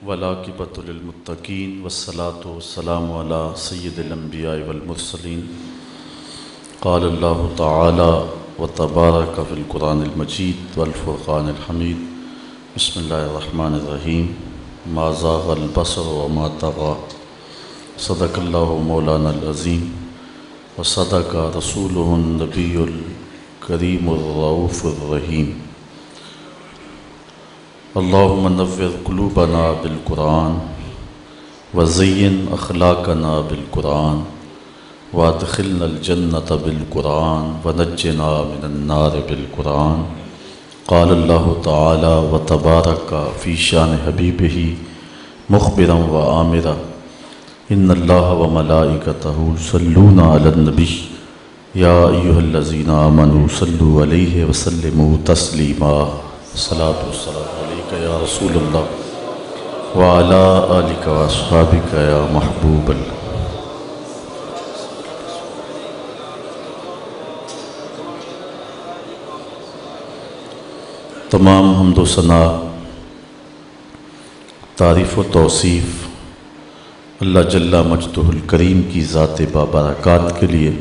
والعاقبۃ للمتقین والصلاۃ والسلام علی سید الانبیاء والمرسلین قال اللہ تعالی وتبارک فی القرآن المجید والفرقان الحمید بسم اللہ الرحمن الرحیم ما زاغ البصر وما طغى صدق اللہ مولانا العظیم وصدق رسولہ النبی الکریم الرؤوف الرحیم اللہم نور قلوبنا بالقرآن وزین اخلاقنا بالقرآن وادخلنا الجنة بالقرآن ونجنا من النار بالقرآن قال اللہ تعالی وتبارک فی شان حبیبہ مخبرا وآمرا ان اللہ وملائکتہ یصلون علی النبی یا ایہا الذین آمنوا صلوا علیہ وسلموا تسلیما الصلاۃ والسلام علیک یا رسول اللہ وعلی آلک واصحابک یا محبوب اللہ۔ تمام حمد و ثنا، تعریف و توصیف اللہ جل مجدہ الکریم کی ذات بابرکات کے لیے،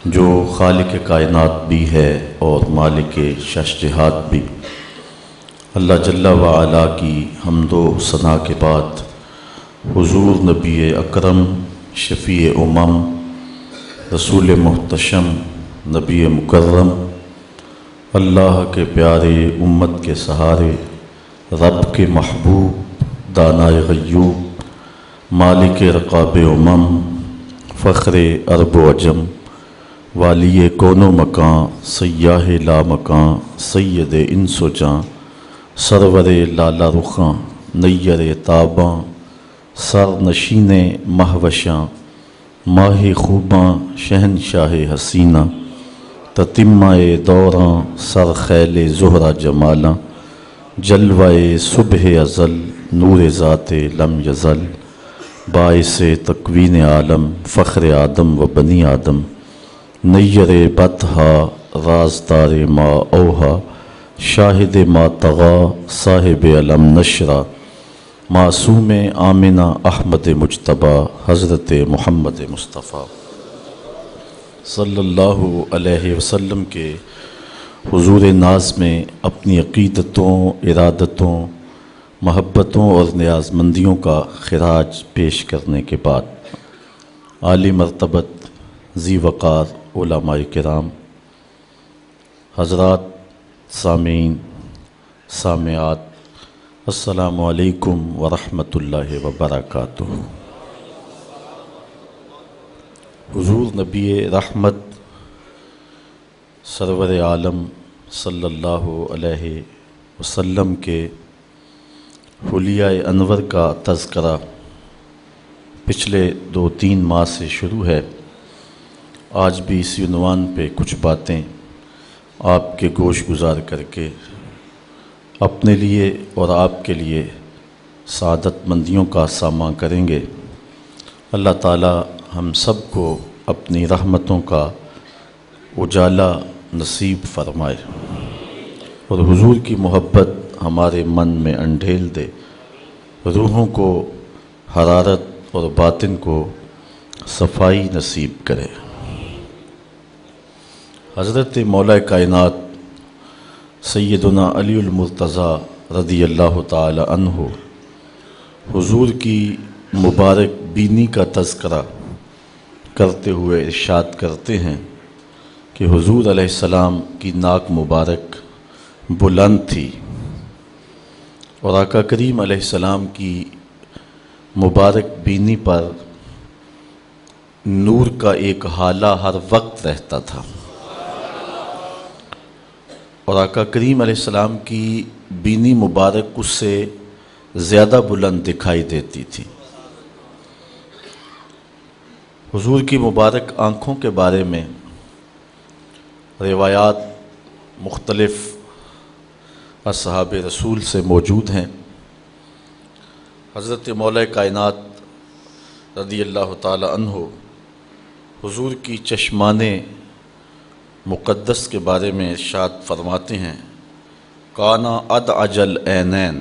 جو خالق کائنات بھی ہے اور مالک شش جہات بھی۔ اللہ جل وعلا کی حمد و ثنا کے بعد حضور نبی اکرم شفیع امم رسول محتشم نبی مکرم اللہ کے پیارے امت کے سہارے رب کے محبوب دانائے غیوب مالک رقاب امم فخر عرب و عجم والی کون و مکان سیاہ لا مکان سید انس و جاں سرور لالا رخاں نیر تاباں سر نشین مہوشاں ماہ خوباں شہنشاہ حسینہ تتمہ دوراں سر خیل زہرہ جمالاں جلوہ صبح ازل نور ذات لم یزل باعث تکوین عالم فخر آدم و بنی آدم نیر بطحا رازدار ما اوہا شاہد ما طغا صاحب علم نشرہ معصوم آمنہ احمد مجتبیٰ حضرت محمد مصطفیٰ صلی اللہ علیہ وسلم کے حضور ناز میں اپنی عقیدتوں، ارادتوں، محبتوں اور نیاز مندیوں کا خراج پیش کرنے کے بعد عالی مرتبت ذی وقار علماء کرام، حضرات، سامعین، سامعات، السلام علیکم ورحمۃ اللہ وبرکاتہ۔ حضور نبی رحمت سرور عالم صلی اللہ علیہ وسلم کے حلیہ انور کا تذکرہ پچھلے 2-3 ماہ سے شروع ہے۔ آج بھی اسی عنوان پہ کچھ باتیں آپ کے گوش گزار کر کے اپنے لیے اور آپ کے لیے سعادت مندیوں کا ساماں کریں گے۔ اللہ تعالی ہم سب کو اپنی رحمتوں کا اجالا نصیب فرمائے اور حضور کی محبت ہمارے من میں انڈھیل دے، روحوں کو حرارت اور باطن کو صفائی نصیب کرے۔ حضرت مولا کائنات سیدنا علی المرتضیٰ رضی اللہ تعالی عنہ حضور کی مبارک بینی کا تذکرہ کرتے ہوئے ارشاد کرتے ہیں کہ حضور علیہ السلام کی ناک مبارک بلند تھی اور آقا کریم علیہ السلام کی مبارک بینی پر نور کا ایک ہالہ ہر وقت رہتا تھا اور آقا کریم علیہ السلام کی بینی مبارک اس سے زیادہ بلند دکھائی دیتی تھی۔ حضور کی مبارک آنکھوں کے بارے میں روایات مختلف اصحاب رسول سے موجود ہیں۔ حضرت مولا کائنات رضی اللہ تعالی عنہ حضور کی چشمان مقدس کے بارے میں ارشاد فرماتے ہیں، کانا ادعج العینین،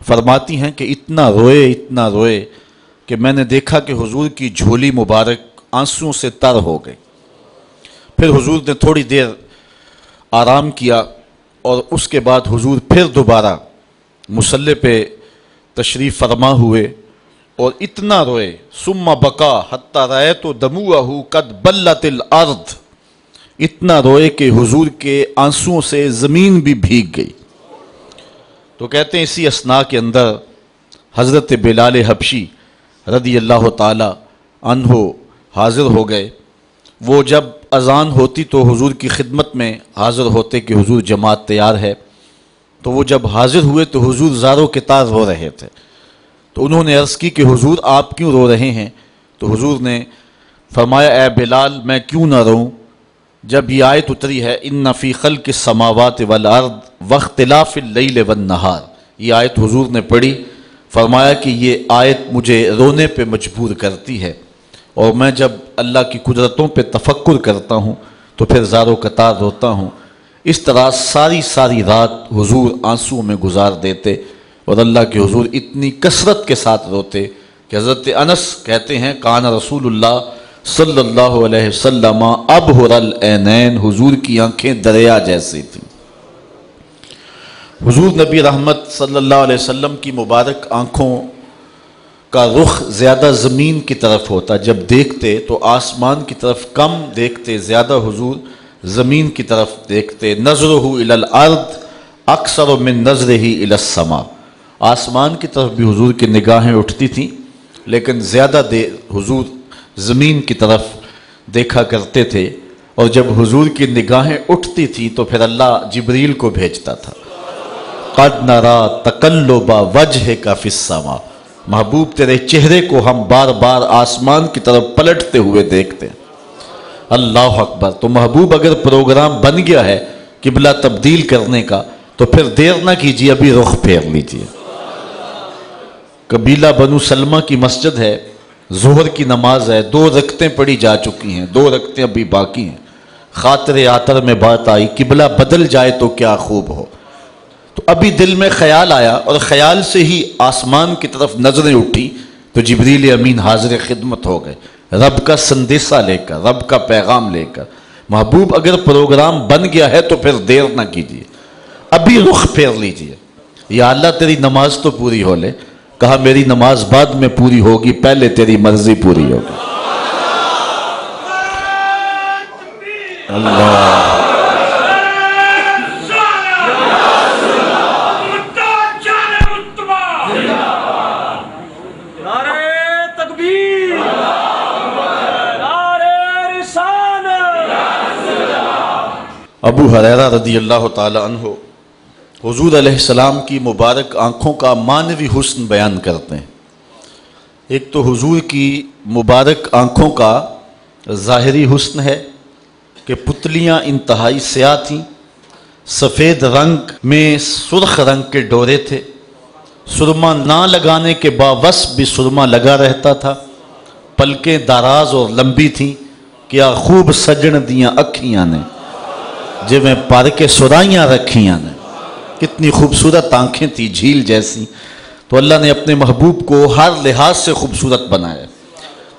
فرماتی ہیں کہ اتنا روئے کہ میں نے دیکھا کہ حضور کی جھولی مبارک آنسوؤں سے تر ہو گئی۔ پھر حضور نے تھوڑی دیر آرام کیا اور اس کے بعد حضور پھر دوبارہ مصلی پہ تشریف فرما ہوئے اور اتنا روئے، ثم بکا حتی رأیت دموعہ قد بلت الارض، اتنا روئے کہ حضور کے آنسوؤں سے زمین بھی بھیگ گئی۔ تو کہتے ہیں اسی اثناء کے اندر حضرت بلال حبشی رضی اللہ تعالی عنہ حاضر ہو گئے۔ وہ جب اذان ہوتی تو حضور کی خدمت میں حاضر ہوتے کہ حضور جماعت تیار ہے، تو وہ جب حاضر ہوئے تو حضور زاروں کے تار رو رہے تھے۔ تو انہوں نے عرض کی کہ حضور آپ کیوں رو رہے ہیں؟ تو حضور نے فرمایا اے بلال میں کیوں نہ روں، جب یہ آیت اتری ہے ان فی خلق السماوات والارض واختلاف اللیل والنہار، یہ آیت حضور نے پڑھی، فرمایا کہ یہ آیت مجھے رونے پہ مجبور کرتی ہے، اور میں جب اللہ کی قدرتوں پہ تفکر کرتا ہوں تو پھر زار و قطار روتا ہوں۔ اس طرح ساری رات حضور آنسوؤں میں گزار دیتے اور اللہ کے حضور اتنی کثرت کے ساتھ روتے کہ حضرت انس کہتے ہیں کان رسول اللہ صلی اللہ علیہ وسلم ابہر العینین، حضور کی آنکھیں دریا جیسی تھیں۔ حضور نبی رحمت صلی اللہ علیہ وسلم کی مبارک آنکھوں کا رخ زیادہ زمین کی طرف ہوتا، جب دیکھتے تو آسمان کی طرف کم دیکھتے، زیادہ حضور زمین کی طرف دیکھتے۔ نظرہ الی الارض اکثر من نظرہ الی السماء، آسمان کی طرف بھی حضور کی نگاہیں اٹھتی تھیں لیکن زیادہ حضور زمین کی طرف دیکھا کرتے تھے، اور جب حضور کی نگاہیں اٹھتی تھی تو پھر اللہ جبریل کو بھیجتا تھا۔ قد نرا تقلب وجہک فی السماء، محبوب تیرے چہرے کو ہم بار بار آسمان کی طرف پلٹتے ہوئے دیکھتے ہیں۔ اللہ اکبر۔ تو محبوب اگر پروگرام بن گیا ہے قبلہ تبدیل کرنے کا تو پھر دیر نہ کیجیے، ابھی رخ پھیر لیجیے۔ قبیلہ بنو سلمہ کی مسجد ہے، ظہر کی نماز ہے، 2 رکعتیں پڑھی جا چکی ہیں، 2 رکعتیں ابھی باقی ہیں۔ خاطر آتر میں بات آئی قبلہ بدل جائے تو کیا خوب ہو، تو ابھی دل میں خیال آیا اور خیال سے ہی آسمان کی طرف نظریں اٹھی تو جبریل امین حاضر خدمت ہو گئے، رب کا سندیسہ لے کر، رب کا پیغام لے کر۔ محبوب اگر پروگرام بن گیا ہے تو پھر دیر نہ کیجیے، ابھی رخ پھیر لیجیے۔ یا اللہ تیری نماز تو پوری ہو لے، کہا میری نماز بعد میں پوری ہوگی، پہلے تیری مرضی پوری ہوگی۔ اللہ ابو ہریرہ رضی اللہ تعالی عنہ حضور علیہ السلام کی مبارک آنکھوں کا معنوی حسن بیان کرتے ہیں۔ ایک تو حضور کی مبارک آنکھوں کا ظاہری حسن ہے کہ پتلیاں انتہائی سیاہ تھیں، سفید رنگ میں سرخ رنگ کے ڈورے تھے، سرما نہ لگانے کے باوصف بھی سرما لگا رہتا تھا، پلکیں دراز اور لمبی تھیں، کیا خوب سجن دیاں اکھیاں نے جے میں پر کے سرائیاں رکھیاں نے، کتنی خوبصورت آنکھیں تھی جھیل جیسی۔ تو اللہ نے اپنے محبوب کو ہر لحاظ سے خوبصورت بنایا۔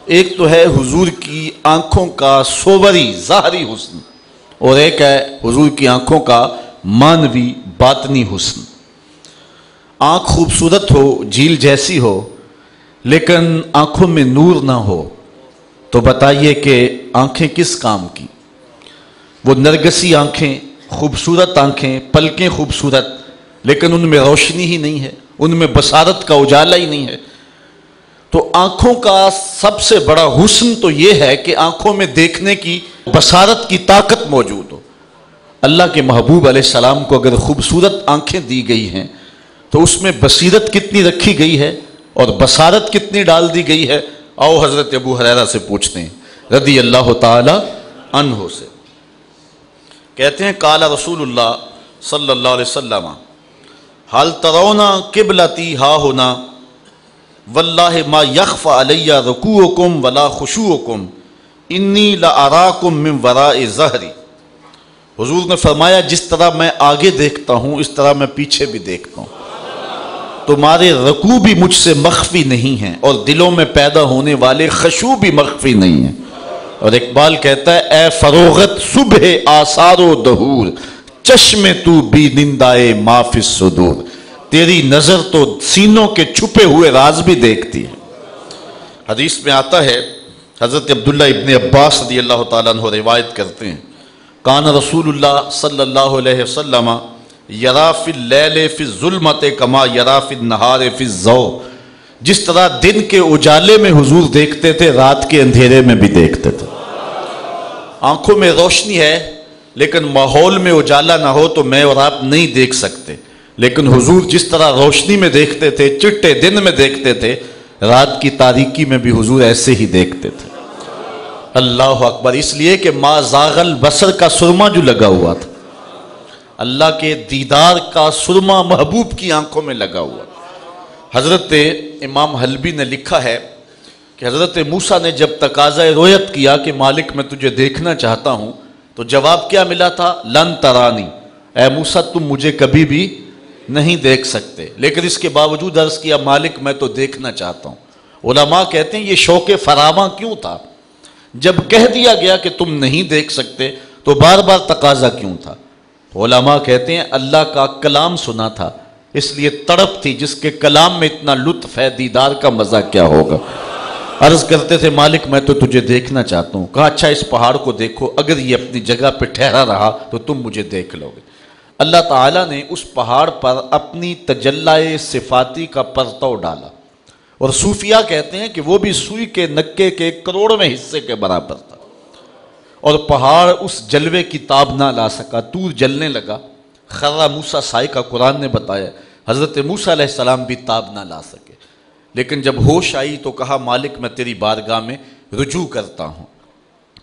ایک تو ہے حضور کی آنکھوں کا صوری ظاہری حسن، اور ایک ہے حضور کی آنکھوں کا معنوی باطنی حسن۔ آنکھ خوبصورت ہو، جھیل جیسی ہو، لیکن آنکھوں میں نور نہ ہو تو بتائیے کہ آنکھیں کس کام کی؟ وہ نرگسی آنکھیں، خوبصورت آنکھیں، پلکیں خوبصورت، لیکن ان میں روشنی ہی نہیں ہے، ان میں بصارت کا اجالا ہی نہیں ہے۔ تو آنکھوں کا سب سے بڑا حسن تو یہ ہے کہ آنکھوں میں دیکھنے کی بصارت کی طاقت موجود ہو۔ اللہ کے محبوب علیہ السلام کو اگر خوبصورت آنکھیں دی گئی ہیں تو اس میں بصیرت کتنی رکھی گئی ہے اور بصارت کتنی ڈال دی گئی ہے۔ آؤ حضرت ابو ہریرہ سے پوچھتے ہیں رضی اللہ تعالی عنہ سے۔ کہتے ہیں قال رسول اللہ صلی اللہ علیہ وسلم حل ترون قبلتی ہا ہونا واللہ ما یخفى علی رکوعکم ولا خشوعکم انی لاراکم من وراء ظہری۔ حضور نے فرمایا جس طرح میں آگے دیکھتا ہوں اس طرح میں پیچھے بھی دیکھتا ہوں۔ تمہارے رکوع بھی مجھ سے مخفی نہیں ہیں اور دلوں میں پیدا ہونے والے خشوع بھی مخفی نہیں ہیں۔ اور اقبال کہتا ہے اے فروغت صبح آثار و دہور، چشم تو بی نندائے ما فی الصدور، تیری نظر تو سینوں کے چھپے ہوئے راز بھی دیکھتی ہے۔ حدیث میں آتا ہے، حضرت عبداللہ ابن عباس رضی اللہ تعالیٰ عنہ روایت کرتے ہیں، کان رسول اللہ صلی اللہ علیہ وسلم یرا فی اللیل فی الظلمت کما یرا فی النہار فی الضوء، جس طرح دن کے اجالے میں حضور دیکھتے تھے رات کے اندھیرے میں بھی دیکھتے تھے۔ آنکھوں میں روشنی ہے لیکن ماحول میں اجالا نہ ہو تو میں اور آپ نہیں دیکھ سکتے، لیکن حضور جس طرح روشنی میں دیکھتے تھے، چٹے دن میں دیکھتے تھے، رات کی تاریکی میں بھی حضور ایسے ہی دیکھتے تھے۔ اللہ اکبر، اس لیے کہ ما زاغ البصر کا سرما جو لگا ہوا تھا، اللہ کے دیدار کا سرما محبوب کی آنکھوں میں لگا ہوا۔ حضرت امام حلبی نے لکھا ہے کہ حضرت موسیٰ نے جب تقاضۂ رؤیت کیا کہ مالک میں تجھے دیکھنا چاہتا ہوں، تو جواب کیا ملا تھا؟ لن ترانی، اے موسیٰ تم مجھے کبھی بھی نہیں دیکھ سکتے، لیکن اس کے باوجود عرض کیا مالک میں تو دیکھنا چاہتا ہوں۔ علماء کہتے ہیں یہ شوق فراواں کیوں تھا؟ جب کہہ دیا گیا کہ تم نہیں دیکھ سکتے تو بار بار تقاضا کیوں تھا؟ علماء کہتے ہیں اللہ کا کلام سنا تھا، اس لیے تڑپ تھی، جس کے کلام میں اتنا لطف ہے دیدار کا مزہ کیا ہوگا۔ عرض کرتے تھے مالک میں تو تجھے دیکھنا چاہتا ہوں۔ کہا اچھا اس پہاڑ کو دیکھو، اگر یہ اپنی جگہ پہ ٹھہرا رہا تو تم مجھے دیکھ لو گے۔ اللہ تعالیٰ نے اس پہاڑ پر اپنی تجلی صفاتی کا پرتو ڈالا، اور صوفیہ کہتے ہیں کہ وہ بھی سوئی کے نکے کے کروڑویں حصے کے برابر تھا، اور پہاڑ اس جلوے کی تاب نہ لا سکا، طور جلنے لگا، خرہ موسیٰ صاعقہ قرآن نے بتایا۔ حضرت موسیٰ علیہ السلام بھی تاب نہ لا سکے، لیکن جب ہوش آئی تو کہا مالک میں تیری بارگاہ میں رجوع کرتا ہوں،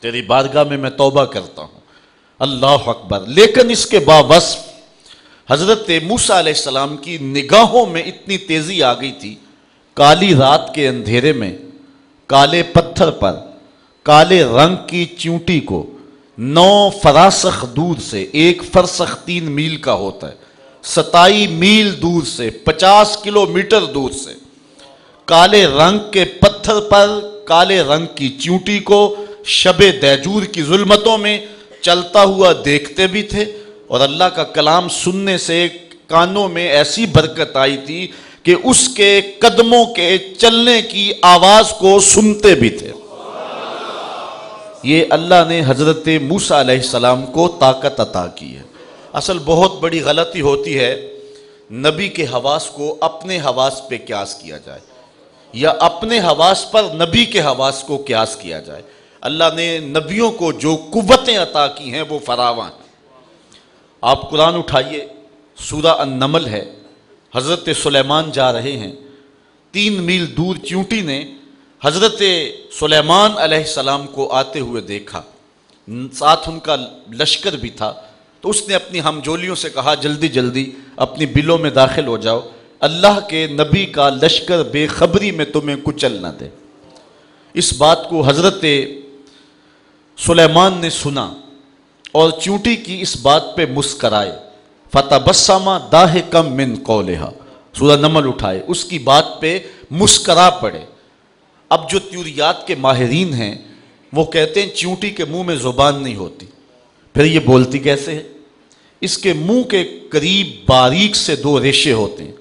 تیری بارگاہ میں توبہ کرتا ہوں۔ اللہ اکبر۔ لیکن اس کے باوصف حضرت موسیٰ علیہ السلام کی نگاہوں میں اتنی تیزی آ گئی تھی، کالی رات کے اندھیرے میں کالے پتھر پر کالے رنگ کی چیونٹی کو 9 فراسخ دور سے، 1 فرسخ 3 میل کا ہوتا ہے، 27 میل دور سے، 50 کلومیٹر دور سے کالے رنگ کے پتھر پر کالے رنگ کی چیونٹی کو شب دیجور کی ظلمتوں میں چلتا ہوا دیکھتے بھی تھے، اور اللہ کا کلام سننے سے کانوں میں ایسی برکت آئی تھی کہ اس کے قدموں کے چلنے کی آواز کو سنتے بھی تھے۔ یہ اللہ نے حضرت موسیٰ علیہ السلام کو طاقت عطا کی ہے۔ اصل بہت بڑی غلطی ہوتی ہے نبی کے حواس کو اپنے حواس پہ قیاس کیا جائے، یا اپنے حواس پر نبی کے حواس کو قیاس کیا جائے۔ اللہ نے نبیوں کو جو قوتیں عطا کی ہیں وہ فراواں ہیں۔ آپ قرآن اٹھائیے، سورہ النمل ہے، حضرت سلیمان جا رہے ہیں، 3 میل دور چیونٹی نے حضرت سلیمان علیہ السلام کو آتے ہوئے دیکھا، ساتھ ان کا لشکر بھی تھا، تو اس نے اپنی ہمجولیوں سے کہا جلدی جلدی اپنی بلوں میں داخل ہو جاؤ، اللہ کے نبی کا لشکر بے خبری میں تمہیں کچل نہ دے۔ اس بات کو حضرت سلیمان نے سنا اور چیونٹی کی اس بات پہ مسکرائے، فَتَبَسَّمَ ضَاحِكًا مِّن قَوْلِهَا، سورہ نمل اٹھائے، اس کی بات پہ مسکرا پڑے۔ اب جو تیوریات کے ماہرین ہیں وہ کہتے ہیں چیونٹی کے منہ میں زبان نہیں ہوتی، پھر یہ بولتی کیسے ہے؟ اس کے منہ کے قریب باریک سے 2 ریشے ہوتے ہیں،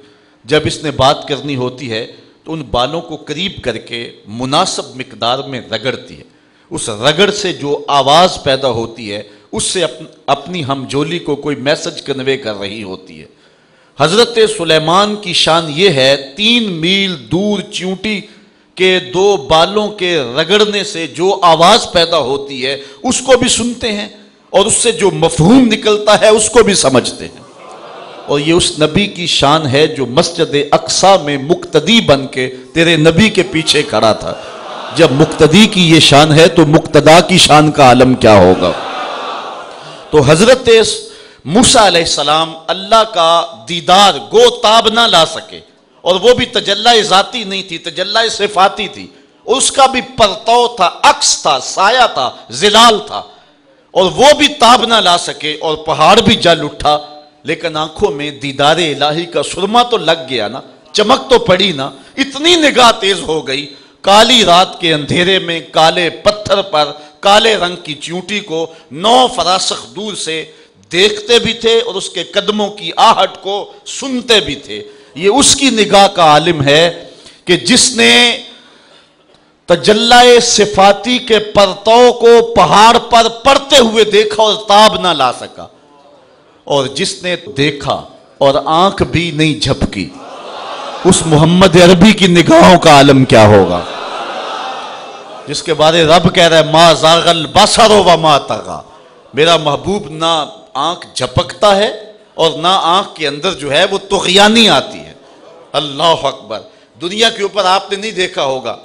جب اس نے بات کرنی ہوتی ہے تو ان بالوں کو قریب کر کے مناسب مقدار میں رگڑتی ہے، اس رگڑ سے جو آواز پیدا ہوتی ہے اس سے اپنی ہمجولی کو کوئی میسج کنوے کر رہی ہوتی ہے۔ حضرت سلیمان کی شان یہ ہے، 3 میل دور چیونٹی کے 2 بالوں کے رگڑنے سے جو آواز پیدا ہوتی ہے اس کو بھی سنتے ہیں، اور اس سے جو مفہوم نکلتا ہے اس کو بھی سمجھتے ہیں۔ اور یہ اس نبی کی شان ہے جو مسجد اقصی میں مقتدی بن کے تیرے نبی کے پیچھے کھڑا تھا۔ جب مقتدی کی یہ شان ہے تو مقتدا کی شان کا عالم کیا ہوگا؟ تو حضرت موسیٰ علیہ السلام اللہ کا دیدار گو تاب نہ لا سکے، اور وہ بھی تجلی ذاتی نہیں تھی، تجلی صفاتی تھی، اس کا بھی پرتو تھا، عکس تھا، سایہ تھا، ظلال تھا، اور وہ بھی تاب نہ لا سکے، اور پہاڑ بھی جل اٹھا، لیکن آنکھوں میں دیدار الہی کا سرما تو لگ گیا نا، چمک تو پڑی نا، اتنی نگاہ تیز ہو گئی، کالی رات کے اندھیرے میں کالے پتھر پر کالے رنگ کی چیونٹی کو 9 فراسخ دور سے دیکھتے بھی تھے اور اس کے قدموں کی آہٹ کو سنتے بھی تھے۔ یہ اس کی نگاہ کا عالم ہے کہ جس نے تجلی صفاتی کے پرتو کو پہاڑ پر پڑتے ہوئے دیکھا اور تاب نہ لا سکا، اور جس نے دیکھا اور آنکھ بھی نہیں جھپکی، اس محمد عربی کی نگاہوں کا عالم کیا ہوگا، جس کے بارے رب کہہ رہا ہے ما زاغ البصر وما طغى، میرا محبوب نہ آنکھ جھپکتا ہے اور نہ آنکھ کے اندر جو ہے وہ طغیانی آتی ہے۔ اللہ اکبر۔ دنیا کے اوپر آپ نے نہیں دیکھا ہوگا،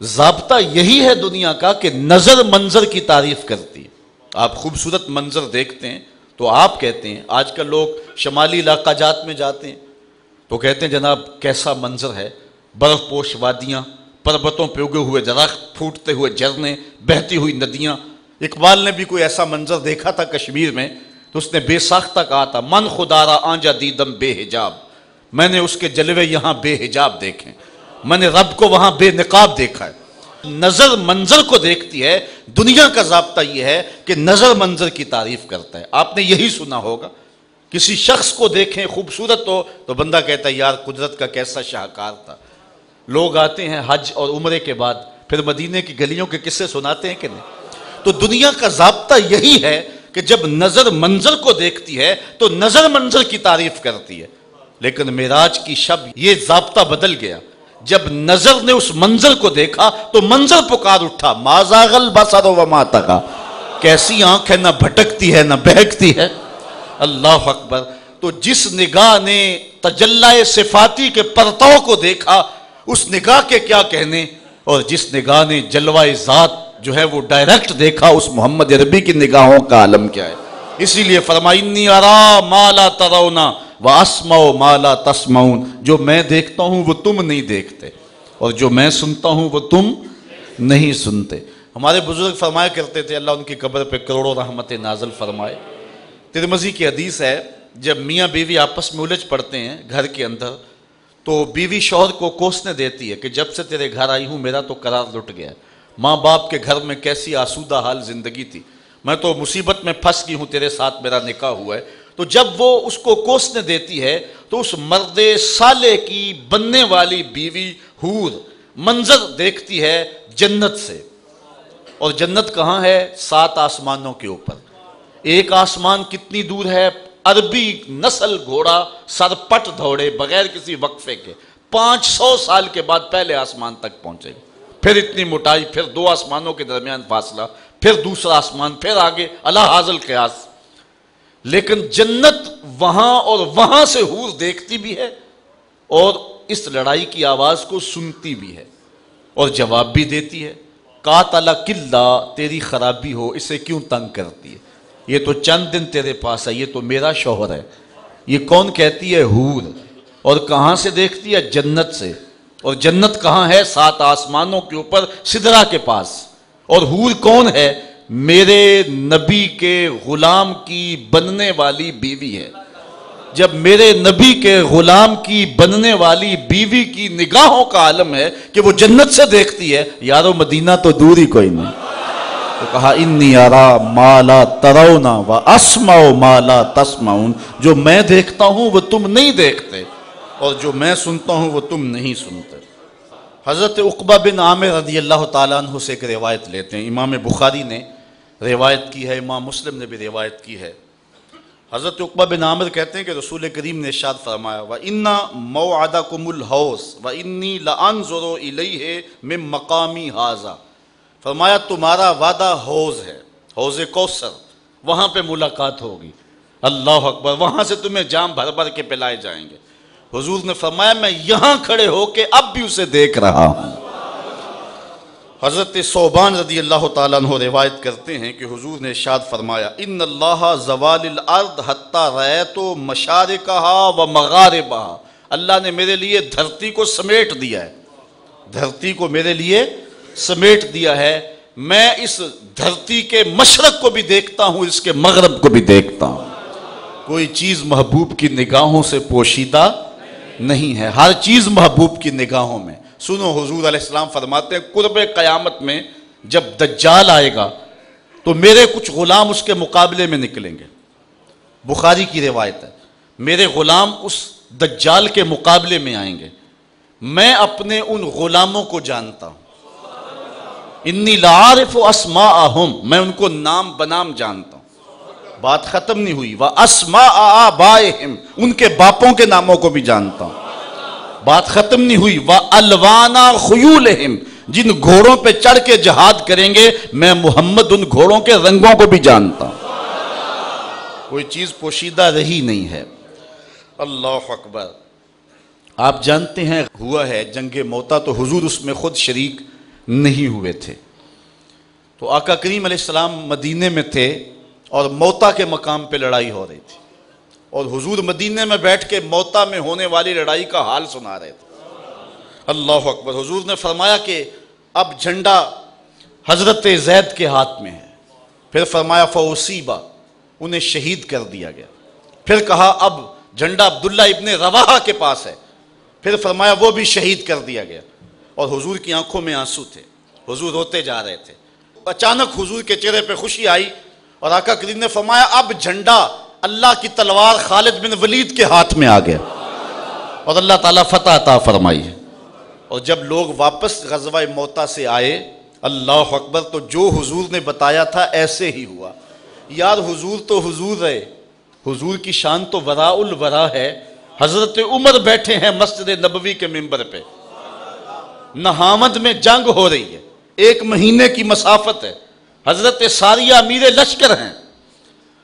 ضابطہ یہی ہے دنیا کا کہ نظر منظر کی تعریف کرتی ہے۔ آپ خوبصورت منظر دیکھتے ہیں تو آپ کہتے ہیں، آج کل لوگ شمالی علاقہ جات میں جاتے ہیں تو کہتے ہیں جناب کیسا منظر ہے، برف پوش وادیاں، پربتوں پہ اگے ہوئے درخت، پھوٹتے ہوئے جھرنے، بہتی ہوئی ندیاں۔ اقبال نے بھی کوئی ایسا منظر دیکھا تھا کشمیر میں تو اس نے بے ساختہ کہا تھا من خدارا آنجا دیدم بے حجاب، میں نے اس کے جلوے یہاں بے حجاب دیکھیں، میں نے رب کو وہاں بے نقاب دیکھا ہے۔ نظر منظر کو دیکھتی ہے۔ دنیا کا ضابطہ یہ ہے کہ نظر منظر کی تعریف کرتا ہے۔ آپ نے یہی سنا ہوگا، کسی شخص کو دیکھیں خوبصورت ہو تو بندہ کہتا ہے یار قدرت کا کیسا شاہکار تھا۔ لوگ آتے ہیں حج اور عمرے کے بعد پھر مدینے کی گلیوں کے قصے سناتے ہیں کہ نہیں؟ تو دنیا کا ضابطہ یہی ہے کہ جب نظر منظر کو دیکھتی ہے تو نظر منظر کی تعریف کرتی ہے۔ لیکن معراج کی شب یہ ضابطہ بدل گیا، جب نظر نے اس منظر کو دیکھا تو منظر پکار اٹھا ما زاغ البصر وما طغى، کیسی آنکھ ہے، نہ بھٹکتی ہے نہ بہکتی ہے۔ اللہ اکبر۔ تو جس نگاہ نے تجلی صفاتی کے پرتو کو دیکھا اس نگاہ کے کیا کہنے، اور جس نگاہ نے جلوہ ذات جو ہے وہ ڈائریکٹ دیکھا اس محمد عربی کی نگاہوں کا عالم کیا ہے۔ اسی لیے فرمایا انی ارا ما لا ترون واسمع ما لا تسمعون، جو میں دیکھتا ہوں وہ تم نہیں دیکھتے اور جو میں سنتا ہوں وہ تم نہیں سنتے۔ ہمارے بزرگ فرمایا کرتے تھے، اللہ ان کی قبر پہ کروڑوں رحمت نازل فرمائے، ترمذی کی حدیث ہے جب میاں بیوی آپس میں الجھ پڑتے ہیں گھر کے اندر تو بیوی شوہر کو کوسنے دیتی ہے کہ جب سے تیرے گھر آئی ہوں میرا تو قرار لٹ گیا ہے، ماں باپ کے گھر میں کیسی آسودہ حال زندگی تھی، میں تو مصیبت میں پھنس گئی ہوں، تیرے ساتھ میرا نکاح ہوا ہے۔ تو جب وہ اس کو کوسنے دیتی ہے تو اس مرد صالح کی بننے والی بیوی حور منظر دیکھتی ہے جنت سے، اور جنت کہاں ہے؟ 7 آسمانوں کے اوپر۔ ایک آسمان کتنی دور ہے؟ عربی نسل گھوڑا سر پٹ دوڑے بغیر کسی وقفے کے 500 سال کے بعد پہلے آسمان تک پہنچے گا، پھر اتنی موٹائی، پھر 2 آسمانوں کے درمیان فاصلہ، پھر دوسرا آسمان، پھر آگے اللہ حاضل قیاس۔ لیکن جنت وہاں اور وہاں سے حور دیکھتی بھی ہے اور اس لڑائی کی آواز کو سنتی بھی ہے اور جواب بھی دیتی ہے۔ قاتلک اللہ، تیری خرابی ہو، اسے کیوں تنگ کرتی ہے، یہ تو چند دن تیرے پاس ہے، یہ تو میرا شوہر ہے۔ یہ کون کہتی ہے؟ حور۔ اور کہاں سے دیکھتی ہے؟ جنت سے۔ اور جنت کہاں ہے؟ 7 آسمانوں کے اوپر سدرا کے پاس۔ اور حور کون ہے؟ میرے نبی کے غلام کی بننے والی بیوی ہے۔ جب میرے نبی کے غلام کی بننے والی بیوی کی نگاہوں کا عالم ہے کہ وہ جنت سے دیکھتی ہے، یارو مدینہ تو دور ہی کوئی نہیں۔ تو کہا انی ارا ما لا ترون واسمع ما لا تسمعون، جو میں دیکھتا ہوں وہ تم نہیں دیکھتے اور جو میں سنتا ہوں وہ تم نہیں سنتے۔ حضرت عقبہ بن عامر رضی اللہ تعالیٰ عنہ سے ایک روایت لیتے ہیں، امام بخاری نے روایت کی ہے، امام مسلم نے بھی روایت کی ہے۔ حضرت عقبہ بن عامر کہتے ہیں کہ رسول کریم نے ارشاد فرمایا وَإِنَّ مَوْعَدَكُمُ الْحَوْض وَإِنِّي لَأَنظُرُ إِلَيْهِ مِن مَقَامِ هَذَا، فرمایا تمہارا وعدہ حوض ہے، حوض کوثر، وہاں پہ ملاقات ہوگی۔ اللہ اکبر۔ وہاں سے تمہیں جام بھر بھر کے پلائے جائیں گے۔ حضور نے فرمایا میں یہاں کھڑے ہو کے اب بھی اسے دیکھ رہا ہوں۔ حضرت ثوبان رضی اللہ تعالیٰ عنہ روایت کرتے ہیں کہ حضور نے ارشاد فرمایا ان اللہ زوال الارض حتی رأیت مشارقها و مغاربها، اللہ نے میرے لیے دھرتی کو سمیٹ دیا ہے، دھرتی کو میرے لیے سمیٹ دیا ہے، میں اس دھرتی کے مشرق کو بھی دیکھتا ہوں، اس کے مغرب کو بھی دیکھتا ہوں۔ کوئی چیز محبوب کی نگاہوں سے پوشیدہ نہیں ہے، ہر چیز محبوب کی نگاہوں میں۔ سنو حضور علیہ السلام فرماتے ہیں قرب قیامت میں جب دجال آئے گا تو میرے کچھ غلام اس کے مقابلے میں نکلیں گے، بخاری کی روایت ہے، میرے غلام اس دجال کے مقابلے میں آئیں گے، میں اپنے ان غلاموں کو جانتا ہوں، انی لعارف اسماءہم، میں ان کو نام بنام جانتا ہوں۔ بات ختم نہیں ہوئی، واسماء آبائہم، ان کے باپوں کے ناموں کو بھی جانتا ہوں۔ بات ختم نہیں ہوئی، والوان خیولہم، جن گھوڑوں پہ چڑھ کے جہاد کریں گے میں محمد ان گھوڑوں کے رنگوں کو بھی جانتا ہوں۔ کوئی چیز پوشیدہ رہی نہیں ہے۔ اللہ اکبر۔ آپ جانتے ہیں ہوا ہے جنگ موتا، تو حضور اس میں خود شریک نہیں ہوئے تھے، تو آقا کریم علیہ السلام مدینے میں تھے اور موتا کے مقام پہ لڑائی ہو رہی تھی، اور حضور مدینے میں بیٹھ کے موتا میں ہونے والی لڑائی کا حال سنا رہے تھے۔ اللہ اکبر۔ حضور نے فرمایا کہ اب جھنڈا حضرت زید کے ہاتھ میں ہے، پھر فرمایا فوسیبا، انہیں شہید کر دیا گیا، پھر کہا اب جھنڈا عبداللہ ابن رواحہ کے پاس ہے، پھر فرمایا وہ بھی شہید کر دیا گیا، اور حضور کی آنکھوں میں آنسو تھے، حضور روتے جا رہے تھے۔ اچانک حضور کے چہرے پہ خوشی آئی اور آقا کریم نے فرمایا اب جھنڈا اللہ کی تلوار خالد بن ولید کے ہاتھ میں آ گیا، اور اللہ تعالیٰ فتح عطا فرمائی ہے۔ اور جب لوگ واپس غزوہ موتا سے آئے، اللہ اکبر، تو جو حضور نے بتایا تھا ایسے ہی ہوا۔ یار حضور تو حضور رہے، حضور کی شان تو وراء الورا ہے۔ حضرت عمر بیٹھے ہیں مسجد نبوی کے منبر پہ، نہامد میں جنگ ہو رہی ہے، 1 مہینے کی مسافت ہے، حضرت ساریہ امیر لشکر ہیں،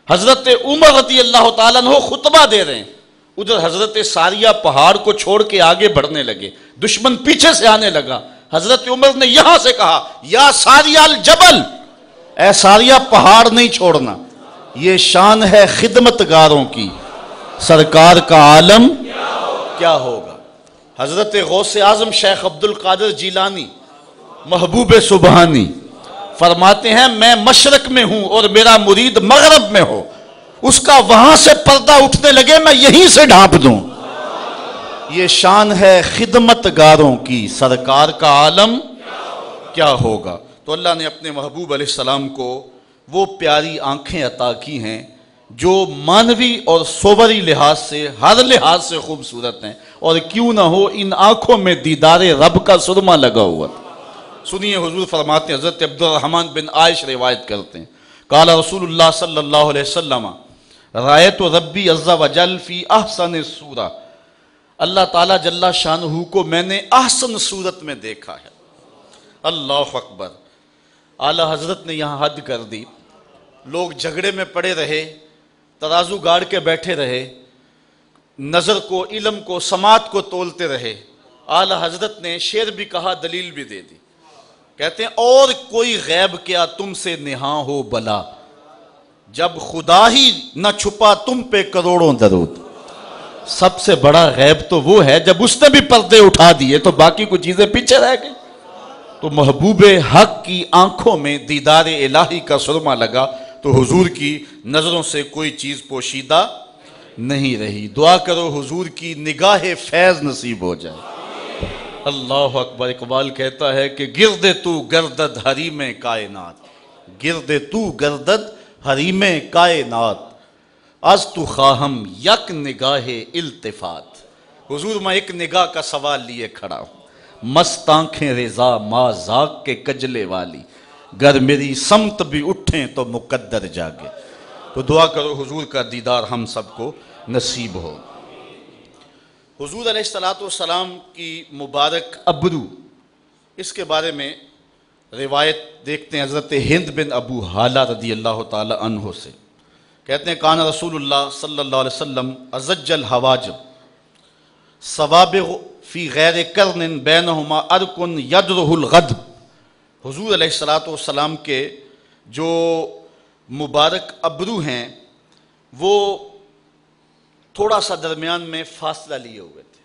حضرت عمر رضی اللہ تعالیٰ عنہ خطبہ دے رہے ہیں، ادھر حضرت ساریہ پہاڑ کو چھوڑ کے آگے بڑھنے لگے، دشمن پیچھے سے آنے لگا، حضرت عمر نے یہاں سے کہا یا ساریہ الجبل، اے ساریہ پہاڑ نہیں چھوڑنا، یہ شان ہے خدمتگاروں کی، سرکار کا عالم کیا ہوگا۔ حضرت غوث اعظم شیخ عبد القادر جیلانی محبوب سبحانی فرماتے ہیں میں مشرق میں ہوں اور میرا مرید مغرب میں ہو، اس کا وہاں سے پردہ اٹھنے لگے میں یہیں سے ڈھانپ دوں، یہ شان ہے خدمتگاروں کی، سرکار کا عالم کیا ہوگا۔ تو اللہ نے اپنے محبوب علیہ السلام کو وہ پیاری آنکھیں عطا کی ہیں جو مانوی اور صوری لحاظ سے ہر لحاظ سے خوبصورت ہیں، اور کیوں نہ ہو ان آنکھوں میں دیدار رب کا سرما لگا ہوا تھا۔ سنیے حضور فرماتے ہیں، حضرت عبد الرحمن بن عائش روایت کرتے ہیں، قال رسول اللہ صلی اللہ علیہ وسلم رأیت ربی عز وجل فی احسن صورہ، اللہ تعالیٰ جل شانہ کو میں نے احسن صورت میں دیکھا ہے۔ اللہ اکبر۔ اعلی حضرت نے یہاں حد کر دی، لوگ جھگڑے میں پڑے رہے، ترازو گاڑ کے بیٹھے رہے، نظر کو، علم کو، سماعت کو تولتے رہے۔ اعلی حضرت نے شعر بھی کہا، دلیل بھی دے دی، کہتے ہیں اور کوئی غیب کیا تم سے نہاں ہو بلا، جب خدا ہی نہ چھپا تم پہ کروڑوں درود۔ سب سے بڑا غیب تو وہ ہے جب اس نے بھی پردے اٹھا دیے تو باقی کچھ چیزیں پیچھے رہ گئی۔ تو محبوب حق کی آنکھوں میں دیدار الہی کا سرما لگا تو حضور کی نظروں سے کوئی چیز پوشیدہ نہیں رہی۔ دعا کرو حضور کی نگاہ فیض نصیب ہو جائے۔ اللہ اکبر۔ اقبال کہتا ہے کہ گرد تو گردد حریم کائنات، گرد تو گردد حریم کائنات، از تو خواہم یک نگاہ التفات۔ حضور میں ایک نگاہ کا سوال لیے کھڑا ہوں، مست آنکھیں رضا ما ذاک کے کجلے والی، گر میری سمت بھی اٹھیں تو مقدر جاگے۔ تو دعا کرو حضور کا دیدار ہم سب کو نصیب ہو۔ حضور علیہ السلام کی مبارک ابرو، اس کے بارے میں روایت دیکھتے ہیں حضرت ہند بن ابو حالہ رضی اللہ تعالی عنہ سے، کہتے ہیں کان رسول اللہ صلی اللہ علیہ وسلم ازج الحواجب سوابغ فی غیر کرن بینہما ارکن یدرہ الغدب۔ حضور علیہ السلام کے جو مبارک ابرو ہیں وہ تھوڑا سا درمیان میں فاصلہ لیے ہوئے تھے،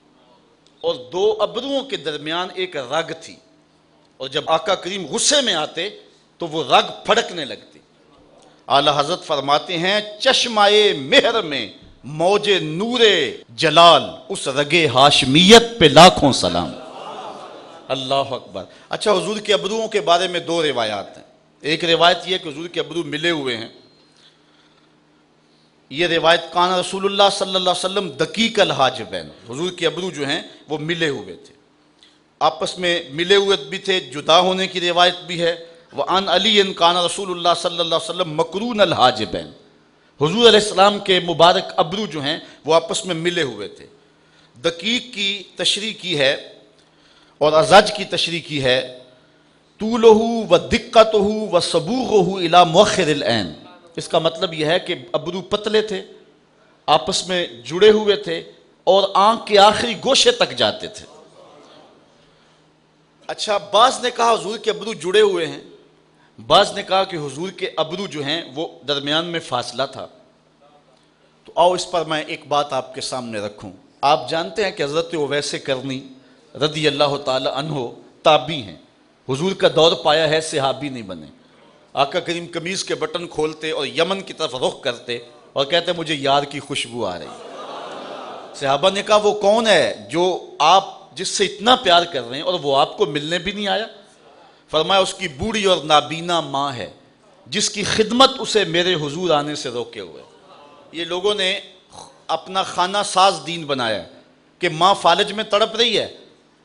اور 2 ابروؤں کے درمیان ایک رگ تھی، اور جب آقا کریم غصے میں آتے تو وہ رگ پھڑکنے لگتی۔ اعلیٰ حضرت فرماتے ہیں چشمائے مہر میں موج نور جلال اس رگ ہاشمیت پہ لاکھوں سلام۔ اللہ اکبر۔ اچھا، حضور کے ابروؤں کے بارے میں دو روایات ہیں۔ ایک روایت یہ ہے کہ حضور کے ابرو ملے ہوئے ہیں، یہ روایت کان رسول اللہ صلی اللہ علیہ وسلم دقیق الحاجبین، حضور کے ابرو جو ہیں وہ ملے ہوئے تھے، آپس میں ملے ہوئے بھی تھے، جدا ہونے کی روایت بھی ہے۔ وعن علی کان رسول اللہ صلی اللہ علیہ وسلم مقرون الحاجبین، حضور علیہ السلام کے مبارک ابرو جو ہیں وہ آپس میں ملے ہوئے تھے۔ دقیق کی تشریح کی ہے اور ازج کی تشریح کی ہے، طولہ و دقتہ و صبوغہ الی مؤخر العین، اس کا مطلب یہ ہے کہ ابرو پتلے تھے، آپس میں جڑے ہوئے تھے اور آنکھ کے آخری گوشے تک جاتے تھے۔ اچھا، بعض نے کہا حضور کے ابرو جڑے ہوئے ہیں، بعض نے کہا کہ حضور کے ابرو جو ہیں وہ درمیان میں فاصلہ تھا۔ تو آؤ اس پر میں ایک بات آپ کے سامنے رکھوں۔ آپ جانتے ہیں کہ حضرت اویس کرنی رضی اللہ تعالی عنہ تابعی ہیں، حضور کا دور پایا ہے، صحابی نہیں بنے۔ آقا کریم قمیض کے بٹن کھولتے اور یمن کی طرف رخ کرتے اور کہتے مجھے یار کی خوشبو آ رہی۔ صحابہ نے کہا وہ کون ہے جو آپ جس سے اتنا پیار کر رہے ہیں اور وہ آپ کو ملنے بھی نہیں آیا؟ فرمایا اس کی بوڑھی اور نابینا ماں ہے جس کی خدمت اسے میرے حضور آنے سے روکے ہوئے۔ یہ لوگوں نے اپنا خانہ ساز دین بنایا کہ ماں فالج میں تڑپ رہی ہے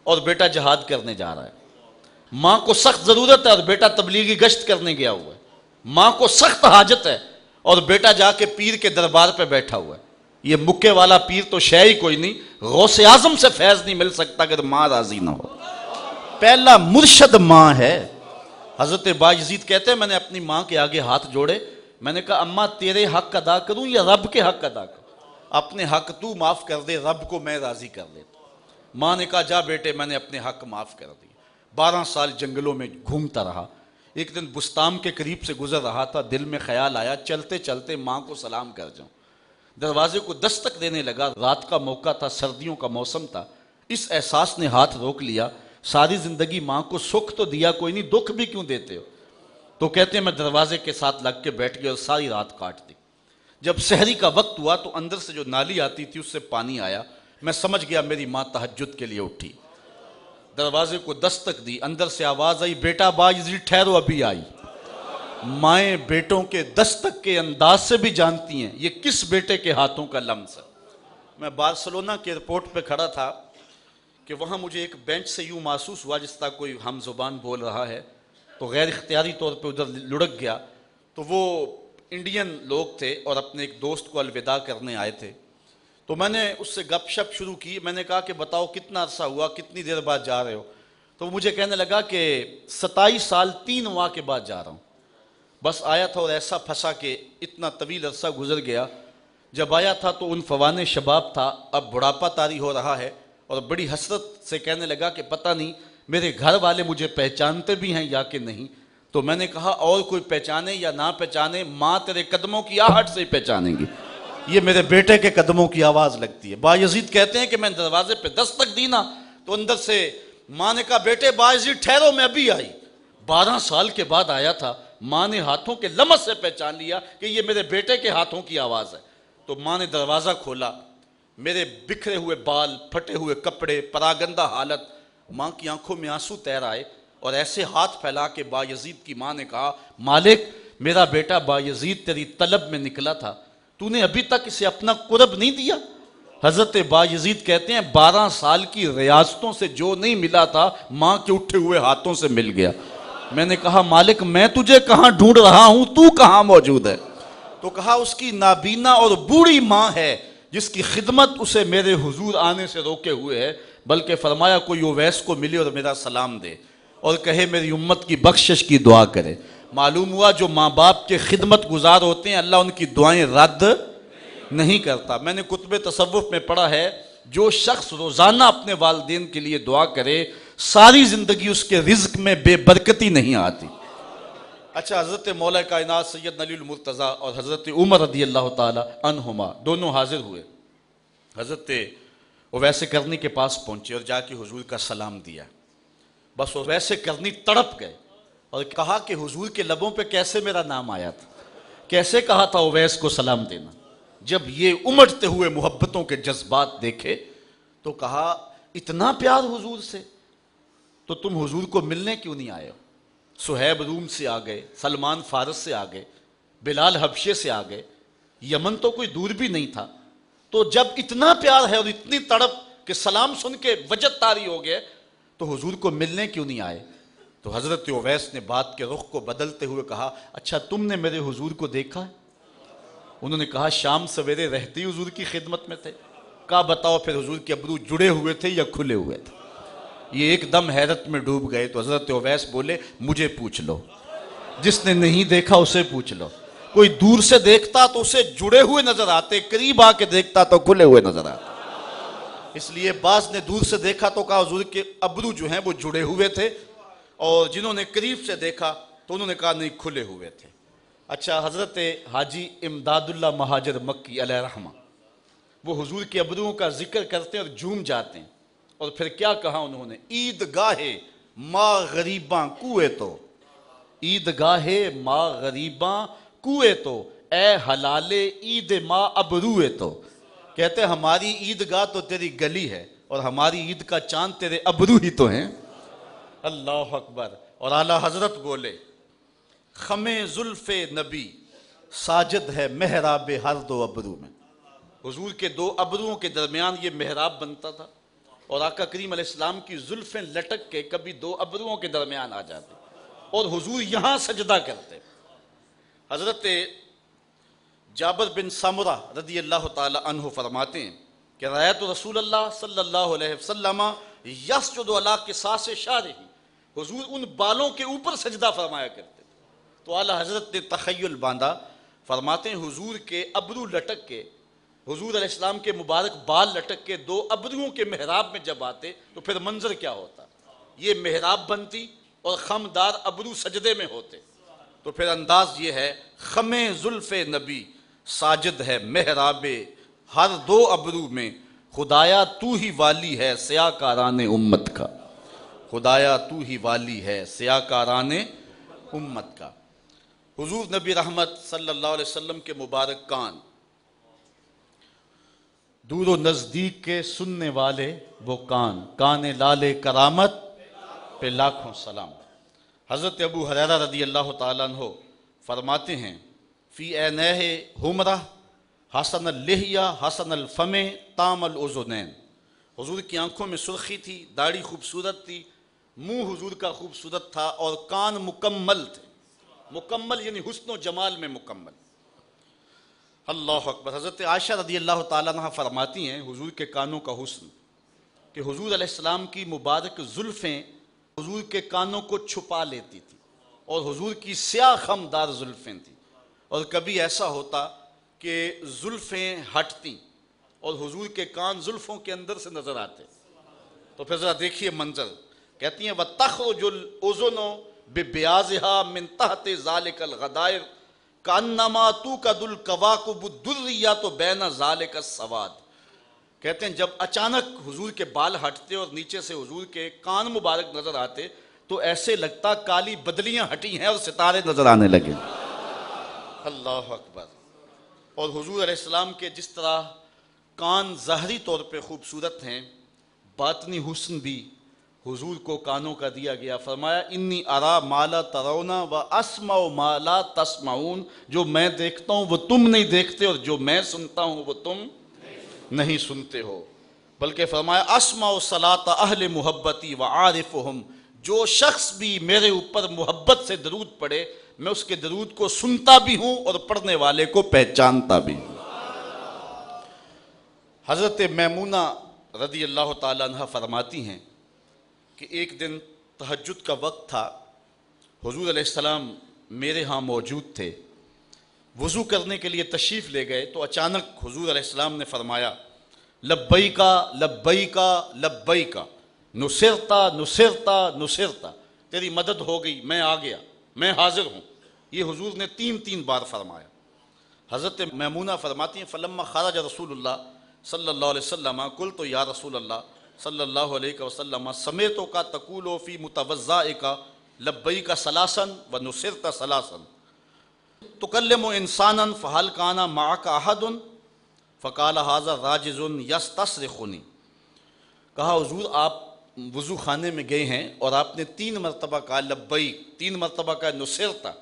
اور بیٹا جہاد کرنے جا رہا ہے، ماں کو سخت ضرورت ہے اور بیٹا تبلیغی گشت کرنے گیا ہوا ہے، ماں کو سخت حاجت ہے اور بیٹا جا کے پیر کے دربار پہ بیٹھا ہوا ہے۔ یہ مکے والا پیر تو شے ہی کوئی نہیں، غوث اعظم سے فیض نہیں مل سکتا اگر ماں راضی نہ ہو۔ پہلا مرشد ماں ہے۔ حضرت بایزید کہتے ہیں میں نے اپنی ماں کے آگے ہاتھ جوڑے، میں نے کہا اماں تیرے حق ادا کروں یا رب کے حق ادا کروں؟ اپنے حق تو معاف کر دے، رب کو میں راضی کر دیتا۔ ماں نے کہا جا بیٹے میں نے اپنے حق معاف کر دی۔ 12 سال جنگلوں میں گھومتا رہا، ایک دن بستان کے قریب سے گزر رہا تھا، دل میں خیال آیا چلتے چلتے ماں کو سلام کر جاؤں۔ دروازے کو دستک دینے لگا، رات کا موقع تھا، سردیوں کا موسم تھا، اس احساس نے ہاتھ روک لیا، ساری زندگی ماں کو سکھ تو دیا کوئی نہیں، دکھ بھی کیوں دیتے ہو؟ تو کہتے ہیں میں دروازے کے ساتھ لگ کے بیٹھ گیا اور ساری رات کاٹ دی۔ جب سحری کا وقت ہوا تو اندر سے جو نالی آتی تھی اس سے پانی آیا، میں سمجھ گیا میری ماں تہجد کے لیے اٹھی۔ دروازے کو دستک دی، اندر سے آواز آئی بیٹا بایزید ٹھہرو ابھی آئی۔ مائیں بیٹوں کے دستک کے انداز سے بھی جانتی ہیں یہ کس بیٹے کے ہاتھوں کا لمس ہے۔ میں بارسلونا کے ایئرپورٹ پہ کھڑا تھا کہ وہاں مجھے ایک بینچ سے یوں محسوس ہوا جس طرح کوئی ہم زبان بول رہا ہے، تو غیر اختیاری طور پہ ادھر لڑک گیا۔ تو وہ انڈین لوگ تھے اور اپنے ایک دوست کو الوداع کرنے آئے تھے، تو میں نے اس سے گپ شپ شروع کی۔ میں نے کہا کہ بتاؤ کتنا عرصہ ہوا، کتنی دیر بعد جا رہے ہو؟ تو مجھے کہنے لگا کہ 27 سال 3 ماہ کے بعد جا رہا ہوں، بس آیا تھا اور ایسا پھنسا کہ اتنا طویل عرصہ گزر گیا۔ جب آیا تھا تو عنفوان شباب تھا، اب بڑھاپا طاری ہو رہا ہے، اور بڑی حسرت سے کہنے لگا کہ پتہ نہیں میرے گھر والے مجھے پہچانتے بھی ہیں یا کہ نہیں۔ تو میں نے کہا اور کوئی پہچانے یا نہ پہچانے، ماں تیرے قدموں کی آہٹ سے ہی پہچانیں گی، یہ میرے بیٹے کے قدموں کی آواز لگتی ہے۔ بایزید کہتے ہیں کہ میں دروازے پہ دستک دی نا تو اندر سے ماں نے کہا بیٹے بایزید ٹھہرو میں ابھی آئی۔ 12 سال کے بعد آیا تھا، ماں نے ہاتھوں کے لمس سے پہچان لیا کہ یہ میرے بیٹے کے ہاتھوں کی آواز ہے۔ تو ماں نے دروازہ کھولا، میرے بکھرے ہوئے بال، پھٹے ہوئے کپڑے، پراگندہ حالت، ماں کی آنکھوں میں آنسو تیر آئے اور ایسے ہاتھ پھیلا کے بایزید کی ماں نے کہا مالک میرا بیٹا بایزید تیری طلب میں نکلا تھا، تو نے ابھی تک اسے اپنا قرب نہیں دیا؟ حضرت بایزید کہتے ہیں 12 سال کی ریاستوں سے جو نہیں ملا تھا ماں کے اٹھے ہوئے ہاتھوں سے مل گیا۔ میں نے کہا مالک میں تجھے کہاں ڈھونڈ رہا ہوں، تو کہاں موجود ہے؟ تو کہا اس کی نابینا اور بوڑھی ماں ہے جس کی خدمت اسے میرے حضور آنے سے روکے ہوئے ہے، بلکہ فرمایا کوئی اویس کو ملے اور میرا سلام دے اور کہے میری امت کی بخشش کی دعا کرے۔ معلوم ہوا جو ماں باپ کے خدمت گزار ہوتے ہیں اللہ ان کی دعائیں رد نہیں کرتا۔ میں نے کتب تصوف میں پڑھا ہے جو شخص روزانہ اپنے والدین کے لیے دعا کرے ساری زندگی اس کے رزق میں بے برکتی نہیں آتی۔ اچھا، حضرت مولا کائنات سید علی المرتضیٰ اور حضرت عمر رضی اللہ تعالی عنہما دونوں حاضر ہوئے، حضرت اویس کرنی کے پاس پہنچے اور جا کے حضور کا سلام دیا۔ بس اویس کرنی تڑپ گئے اور کہا کہ حضور کے لبوں پہ کیسے میرا نام آیا تھا، کیسے کہا تھا اویس کو سلام دینا؟ جب یہ امڑتے ہوئے محبتوں کے جذبات دیکھے تو کہا اتنا پیار حضور سے تو تم حضور کو ملنے کیوں نہیں آئے ہو؟ صہیب روم سے آ گئے، سلمان فارس سے آ گئے، بلال حبشے سے آ گئے، یمن تو کوئی دور بھی نہیں تھا، تو جب اتنا پیار ہے اور اتنی تڑپ کہ سلام سن کے وجد طاری ہو گئے تو حضور کو ملنے کیوں نہیں آئے؟ تو حضرت اویس نے بات کے رخ کو بدلتے ہوئے کہا اچھا تم نے میرے حضور کو دیکھا ہے؟ انہوں نے کہا شام سویرے رہتی حضور کی خدمت میں تھے۔ کہا بتاؤ پھر حضور کے ابرو جڑے ہوئے تھے یا کھلے ہوئے تھے؟ یہ ایک دم حیرت میں ڈوب گئے۔ تو حضرت اویس بولے مجھے پوچھ لو، جس نے نہیں دیکھا اسے پوچھ لو۔ کوئی دور سے دیکھتا تو اسے جڑے ہوئے نظر آتے، قریب آ کے دیکھتا تو کھلے ہوئے نظر آتے۔ اس لیے بعض نے دور سے دیکھا تو کہا حضور کے ابرو جو ہیں وہ جڑے ہوئے تھے، اور جنہوں نے قریب سے دیکھا تو انہوں نے کہا نہیں کھلے ہوئے تھے۔ اچھا حضرت حاجی امداد اللہ مہاجر مکی علیہ رحمہ وہ حضور کے ابروؤں کا ذکر کرتے ہیں اور جھوم جاتے ہیں، اور پھر کیا کہا انہوں نے؟ عید گاہے ماں غریباں کوئے تو، عید گاہے ماں غریباں کوئے تو، اے حلال عید ماں ابروئے تو۔ کہتے ہیں ہماری عید گاہ تو تیری گلی ہے اور ہماری عید کا چاند تیرے ابرو ہی تو ہیں۔ اللہ اکبر۔ اور اعلیٰ حضرت بولے خم زلف نبی ساجد ہے محراب ہر دو ابرو میں۔ حضور کے دو ابروؤں کے درمیان یہ محراب بنتا تھا، اور آقا کریم علیہ السلام کی زلفیں لٹک کے کبھی دو ابروؤں کے درمیان آ جاتے اور حضور یہاں سجدہ کرتے۔ حضرت جابر بن سمرہ رضی اللہ تعالی عنہ فرماتے ہیں کہ رأیت رسول اللہ صلی اللہ علیہ وسلم یسجد علی قصاص شعرہ، حضور ان بالوں کے اوپر سجدہ فرمایا کرتے تھے۔ تو اعلیٰ حضرت نے تخیل باندھا، فرماتے ہیں حضور کے ابرو لٹک کے، حضور علیہ السلام کے مبارک بال لٹک کے دو ابروؤں کے محراب میں جب آتے تو پھر منظر کیا ہوتا؟ یہ محراب بنتی اور خمدار ابرو سجدے میں ہوتے۔ تو پھر انداز یہ ہے خم زلف نبی ساجد ہے محراب ہر دو ابرو میں، خدایا تو ہی والی ہے سیاہ کاران امت کا، خدایا تو ہی والی ہے سیاہ کاران امت کا۔ حضور نبی رحمت صلی اللہ علیہ وسلم کے مبارک کان، دور و نزدیک کے سننے والے وہ کان، کان لال کرامت پہ لاکھوں سلام۔ حضرت ابو ہریرہ رضی اللہ تعالیٰ عنہ فرماتے ہیں فی عینیہ حمرہ حسن اللحیہ حسن الفم تام الاذنین، حضور کی آنکھوں میں سرخی تھی، داڑھی خوبصورت تھی، منہ حضور کا خوبصورت تھا، اور کان مکمل تھے۔ مکمل یعنی حسن و جمال میں مکمل۔ اللہ اکبر۔ حضرت عائشہ رضی اللہ تعالیٰ عنہ فرماتی ہیں حضور کے کانوں کا حسن کہ حضور علیہ السلام کی مبارک زلفیں حضور کے کانوں کو چھپا لیتی تھی، اور حضور کی سیاہ خمدار زلفیں تھیں، اور کبھی ایسا ہوتا کہ زلفیں ہٹتی اور حضور کے کان زلفوں کے اندر سے نظر آتے۔ تو پھر ذرا دیکھیے منظر، کہتی ہیں وَتَخْرُجُ الْأُذُنُ بِبِيَاضِهَا مِن تَحْتِ ذَلِكَ الْغَدَائِرِ كَأَنَّمَا تُوقَدُ الْكَوَاكِبُ الدُّرِّيَّةُ بَيْنَ ذَلِكَ السَّوَادِ۔ کہتے ہیں جب اچانک حضور کے بال ہٹتے اور نیچے سے حضور کے کان مبارک نظر آتے تو ایسے لگتا کالی بدلیاں ہٹی ہیں اور ستارے نظر آنے لگے۔ اللہ اکبر۔ اور حضور علیہ السلام کے جس طرح کان ظاہری طور پہ خوبصورت ہیں، باطنی حسن بھی حضور کو کانوں کا دیا گیا۔ فرمایا انی ارا ما لا ترون و اسمع ما لا تسمعون، جو میں دیکھتا ہوں وہ تم نہیں دیکھتے، اور جو میں سنتا ہوں وہ تم نہیں سنتے ہو۔ بلکہ فرمایا اسمع صلاۃ اہل محبتی وعارفہم، جو شخص بھی میرے اوپر محبت سے درود پڑھے میں اس کے درود کو سنتا بھی ہوں اور پڑھنے والے کو پہچانتا بھی ہوں۔ حضرت میمونہ رضی اللہ تعالیٰ عنہ فرماتی ہیں کہ ایک دن تہجد کا وقت تھا، حضور علیہ السلام میرے ہاں موجود تھے، وضو کرنے کے لیے تشریف لے گئے تو اچانک حضور علیہ السلام نے فرمایا لبیکا لبیکا لبیکا نصرتا نصرتا نصرتا، تیری مدد ہو گئی، میں آ گیا، میں حاضر ہوں۔ یہ حضور نے تین بار فرمایا۔ حضرت میمونہ فرماتی ہیں فلما خرج رسول اللہ صلی اللہ علیہ وسلم قلت یا رسول اللہ صلی اللہ علیہ وسلم سمیتک تقول فی متوضئک لبیک ثلاثا و نصرت ثلاثا تکلم انسانا فهل کان معک احد فقال ھذا راجز یستصرخنی، کہا حضور آپ وضو خانے میں گئے ہیں اور آپ نے 3 مرتبہ کہا لبیک، 3 مرتبہ کہا نصرتا،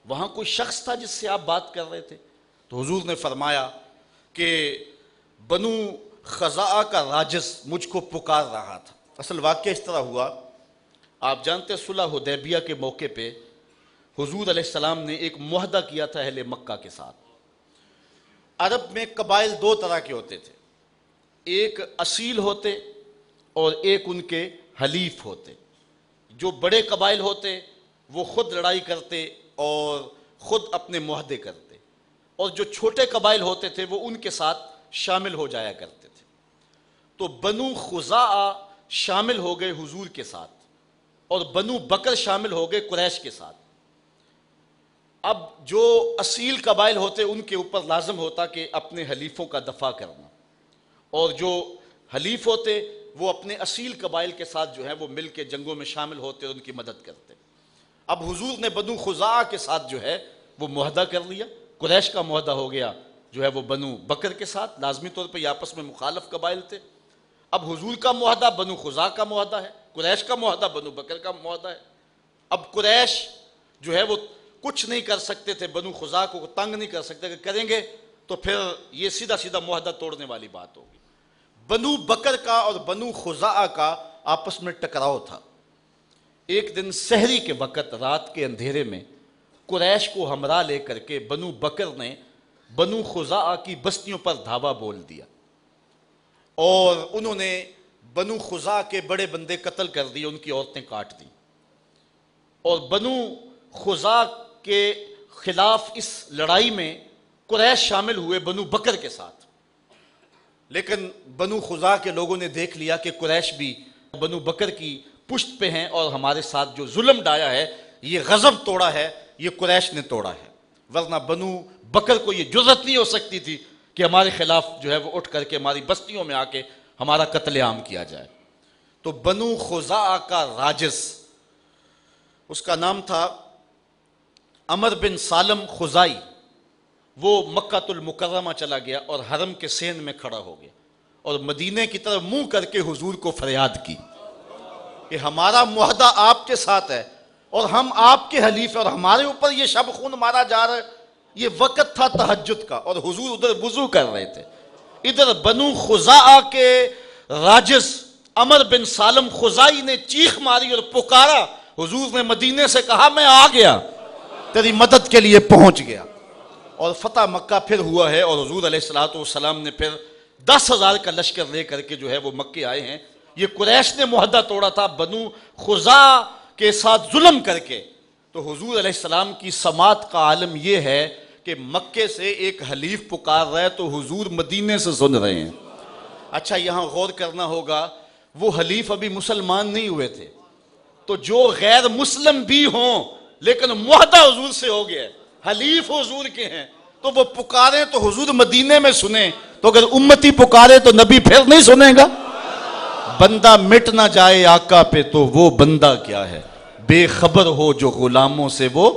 وہاں کوئی شخص تھا جس سے آپ بات کر رہے تھے؟ تو حضور نے فرمایا کہ بنو خزاعہ کا راجز مجھ کو پکار رہا تھا۔ اصل واقعہ اس طرح ہوا، آپ جانتے صلح حدیبیہ کے موقع پہ حضور علیہ السلام نے ایک معاہدہ کیا تھا اہل مکہ کے ساتھ۔ عرب میں قبائل 2 طرح کے ہوتے تھے، ایک اصیل ہوتے اور ایک ان کے حلیف ہوتے۔ جو بڑے قبائل ہوتے وہ خود لڑائی کرتے اور خود اپنے معاہدے کرتے، اور جو چھوٹے قبائل ہوتے تھے وہ ان کے ساتھ شامل ہو جایا کرتے تھے۔ تو بنو خزاعہ شامل ہو گئے حضور کے ساتھ اور بنو بکر شامل ہو گئے قریش کے ساتھ۔ اب جو اصیل قبائل ہوتے ان کے اوپر لازم ہوتا کہ اپنے حلیفوں کا دفاع کرنا، اور جو حلیف ہوتے وہ اپنے اصیل قبائل کے ساتھ جو ہے وہ مل کے جنگوں میں شامل ہوتے اور ان کی مدد کرتے۔ اب حضور نے بنو خزاعہ کے ساتھ جو ہے وہ معاہدہ کر لیا، قریش کا معاہدہ ہو گیا جو ہے وہ بنو بکر کے ساتھ، لازمی طور پہ یہ آپس میں مخالف قبائل تھے۔ اب حضور کا معاہدہ بنو خزاعہ کا معاہدہ ہے، قریش کا معاہدہ بنو بکر کا معاہدہ ہے۔ اب قریش جو ہے وہ کچھ نہیں کر سکتے تھے، بنو خزاعہ کو تنگ نہیں کر سکتے، کہ کریں گے تو پھر یہ سیدھا سیدھا معاہدہ توڑنے والی بات ہوگی۔ بنو بکر کا اور بنو خزاعہ کا آپس میں ٹکراؤ تھا۔ ایک دن سحری کے وقت رات کے اندھیرے میں قریش کو ہمراہ لے کر کے بنو بکر نے بنو خزاعہ کی بستیوں پر دھاوا بول دیا، اور انہوں نے بنو خزاعہ کے بڑے بندے قتل کر دیے، ان کی عورتیں کاٹ دیں، اور بنو خزاعہ کے خلاف اس لڑائی میں قریش شامل ہوئے بنو بکر کے ساتھ۔ لیکن بنو خزاعہ کے لوگوں نے دیکھ لیا کہ قریش بھی بنو بکر کی پشت پہ ہیں اور ہمارے ساتھ جو ظلم ڈایا ہے، یہ غضب توڑا ہے، یہ قریش نے توڑا ہے، ورنہ بنو بکر کو یہ جرأت نہیں ہو سکتی تھی کہ ہمارے خلاف جو ہے وہ اٹھ کر کے ہماری بستیوں میں آ کے ہمارا قتل عام کیا جائے۔ تو بنو خزاعہ کا راجس، اس کا نام تھا عمر بن سالم خزائی، وہ مکہ المکرمہ چلا گیا اور حرم کے سین میں کھڑا ہو گیا اور مدینے کی طرف منہ کر کے حضور کو فریاد کی کہ ہمارا معاہدہ آپ کے ساتھ ہے اور ہم آپ کے حلیف ہیں، اور ہمارے اوپر یہ شب خون مارا جا رہا ہے۔ یہ وقت تھا تہجد کا اور حضور ادھر وضو کر رہے تھے، ادھر بنو خزاعہ کے راجس عمر بن سالم خزائی نے چیخ ماری اور پکارا۔ حضور نے مدینے سے کہا میں آ گیا، تیری مدد کے لیے پہنچ گیا، اور فتح مکہ پھر ہوا ہے، اور حضور علیہ السلام نے پھر 10,000 کا لشکر لے کر کے جو ہے وہ مکے آئے ہیں۔ یہ قریش نے معاہدہ توڑا تھا بنو خزاعہ کے ساتھ ظلم کر کے۔ تو حضور علیہ السلام کی سماعت کا عالم یہ ہے کہ مکے سے ایک حلیف پکار رہا ہے تو حضور مدینے سے سن رہے ہیں۔ اچھا یہاں غور کرنا ہوگا، وہ حلیف ابھی مسلمان نہیں ہوئے تھے، تو جو غیر مسلم بھی ہوں لیکن معاہدہ حضور سے ہو گیا ہے، حلیف حضور کے ہیں، تو وہ پکارے تو حضور مدینے میں سنیں، تو اگر امتی پکارے تو نبی پھر نہیں سنے گا؟ بندہ مٹ نہ جائے آقا پہ تو وہ بندہ کیا ہے، بے خبر ہو جو غلاموں سے وہ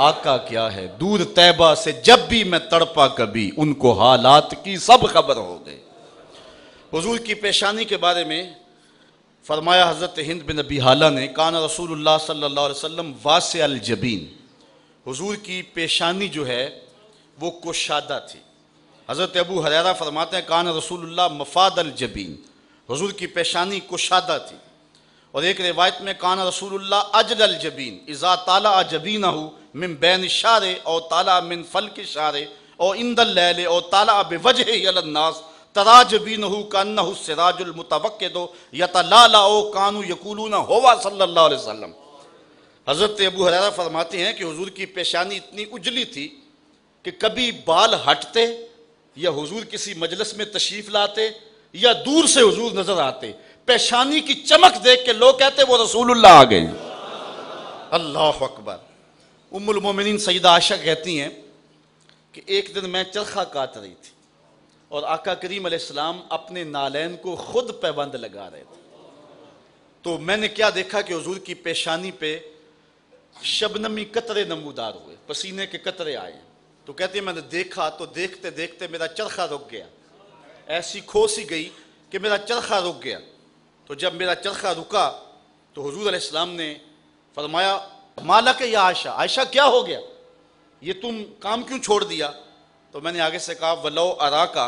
آقا کیا ہے، دور طیبہ سے جب بھی میں تڑپا کبھی ان کو حالات کی سب خبر ہو گئے۔ حضور کی پیشانی کے بارے میں فرمایا حضرت ہند بن ابی حالہ نے، کان رسول اللہ صلی اللہ علیہ وسلم واسع الجبین، حضور کی پیشانی جو ہے وہ کشادہ تھی۔ حضرت ابو ہریرہ فرماتے ہیں کان رسول اللہ مفاد الجبین، حضور کی پیشانی کشادہ تھی۔ اور ایک روایت میں کان رسول اللہ اجل الجبین اذا طالع جبینہ من بین الشعر او طالع من فلک الشعر او عند اللیل او طالع بوجہہ علی الناس ترا جبینہ کانہ السراج المتوقد یتلالع کانوا یقولون ہوا صلی اللہ علیہ وسلم۔ حضرت ابو ہریرہ فرماتے ہیں کہ حضور کی پیشانی اتنی اجلی تھی کہ کبھی بال ہٹتے یا حضور کسی مجلس میں تشریف لاتے یا دور سے حضور نظر آتے، پیشانی کی چمک دیکھ کے لوگ کہتے وہ رسول اللہ آ گئے۔ اللہ اکبر۔ ام المومنین سیدہ عائشہ کہتی ہیں کہ ایک دن میں چرخہ کاٹ رہی تھی اور آقا کریم علیہ السلام اپنے نالین کو خود پیوند لگا رہے تھے، تو میں نے کیا دیکھا کہ حضور کی پیشانی پہ شبنمی قطرے نمودار ہوئے، پسینے کے قطرے آئے، تو کہتے ہیں میں نے دیکھا تو دیکھتے دیکھتے میرا چرخہ رک گیا، ایسی کھو سی گئی کہ میرا چرخہ رک گیا۔ تو جب میرا چرخہ رکا تو حضور علیہ السلام نے فرمایا مالک یا عائشہ، عائشہ کیا ہو گیا، یہ تم کام کیوں چھوڑ دیا؟ تو میں نے آگے سے کہا وَلَوْ أَرَاكَ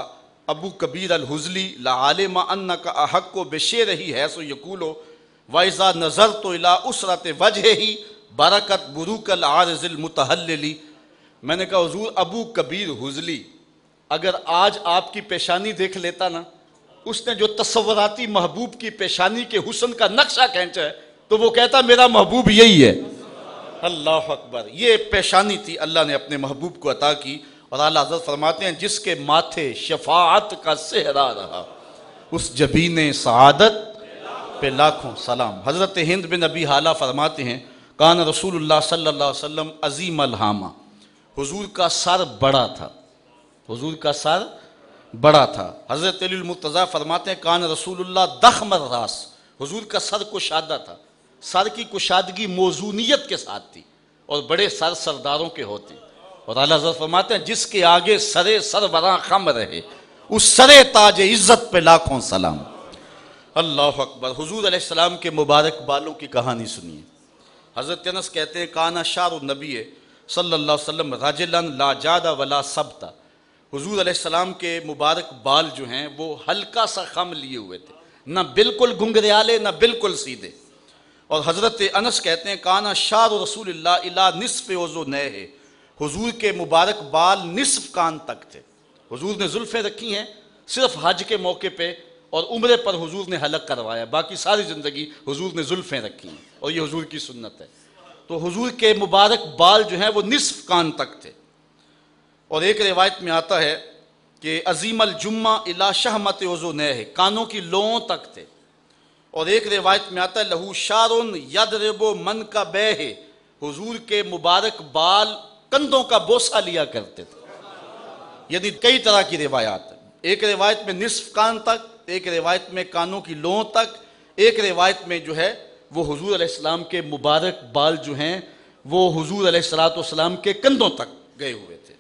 ابو کبیر الحزلی لعالم انک احق بشیرہ حیث یقول وَإِذَا نَظَرْتُ إِلَىٰ أُسْرَةِ وَجْهِهِ بَرَكَتْ بُرُوكَ الْعَارِضِ الْمُتَحَلِّلِ۔ میں نے کہا حضور ابو کبیر حزلی اگر آج آپ کی پیشانی دیکھ لیتا نا، اس نے جو تصوراتی محبوب کی پیشانی کے حسن کا نقشہ کھینچا ہے تو وہ کہتا میرا محبوب یہی ہے۔ اللہ اکبر، یہ پیشانی تھی اللہ نے اپنے محبوب کو عطا کی، اور اعلیٰ حضرت فرماتے ہیں جس کے ماتھے شفاعت کا صحرا رہا اس جبین سعادت پہ لاکھوں سلام۔ حضرت ہند بن ابی حالہ فرماتے ہیں کان رسول اللہ صلی اللہ علیہ وسلم عظیم الہامہ، حضور کا سر بڑا تھا، حضور کا سر بڑا تھا۔ حضرت علی المرتضیٰ فرماتے ہیں کان رسول اللہ ضخم الراس، حضور کا سر کشادہ تھا، سر کی کشادگی موزونیت کے ساتھ تھی، اور بڑے سر سرداروں کے ہوتے ہیں۔ اور اعلیٰ حضرت فرماتے ہیں جس کے آگے سرے سربراں خم رہے اس سرے تاج عزت پہ لاکھوں سلام۔ اللہ اکبر۔ حضور علیہ السلام کے مبارک بالوں کی کہانی سنیے۔ حضرت انس کہتے ہیں کانا شعر النبی صلی اللہ علیہ وسلم رجلا لا جاد ولا ثبت، حضور علیہ السلام کے مبارک بال جو ہیں وہ ہلکا سا خم لیے ہوئے تھے، نہ بالکل گنگریالے نہ بالکل سیدھے۔ اور حضرت انس کہتے ہیں کانا شعر رسول اللہ الی نصف اذنیہ، حضور کے مبارک بال نصف کان تک تھے۔ حضور نے زلفیں رکھی ہیں صرف حج کے موقع پہ اور عمرے پر حضور نے حلق کروایا، باقی ساری زندگی حضور نے زلفیں رکھی ہیں، اور یہ حضور کی سنت ہے۔ تو حضور کے مبارک بال جو ہیں وہ نصف کان تک تھے۔ اور ایک روایت میں آتا ہے کہ عظیم الجمہ الی شہمت اذنیہ، کانوں کی لوؤں تک تھے۔ اور ایک روایت میں آتا ہے لہو شعر یضرب منکبیہ، حضور کے مبارک بال کندھوں کا بوسہ لیا کرتے تھے۔ یعنی کئی طرح کی روایات ہیں، ایک روایت میں نصف کان تک، ایک روایت میں کانوں کی لوؤں تک، ایک روایت میں جو ہے وہ حضور علیہ السلام کے مبارک بال جو ہیں وہ حضور علیہ السلام کے کندھوں تک گئے ہوئے تھے۔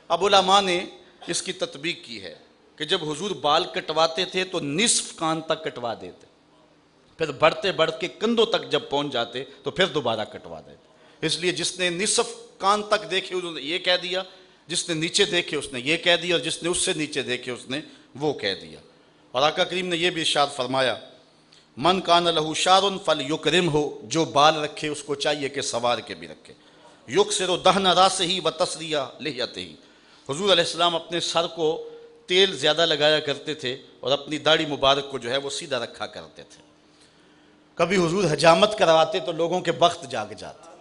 اب علماء نے اس کی تطبیق کی ہے کہ جب حضور بال کٹواتے تھے تو نصف کان تک کٹوا دیتے، پھر بڑھتے بڑھ کے کندھوں تک جب پہنچ جاتے تو پھر دوبارہ کٹوا دیتے۔ اس لیے جس نے نصف کان تک دیکھے انہوں نے یہ کہہ دیا، جس نے نیچے دیکھے اس نے یہ کہہ دیا، اور جس نے اس سے نیچے دیکھے اس نے وہ کہہ دیا۔ اور آقا کریم نے یہ بھی ارشاد فرمایا من کان لہو شعر فلیکرمہ، جو بال رکھے اس کو چاہیے کہ سوار کے بھی رکھے۔ یکسر دہن راسہ وتسریہ لحیتہ، حضور علیہ السلام اپنے سر کو تیل زیادہ لگایا کرتے تھے اور اپنی داڑھی مبارک کو جو ہے وہ سیدھا رکھا کرتے تھے۔ کبھی حضور حجامت کرواتے تو لوگوں کے بخت جاگ جاتے۔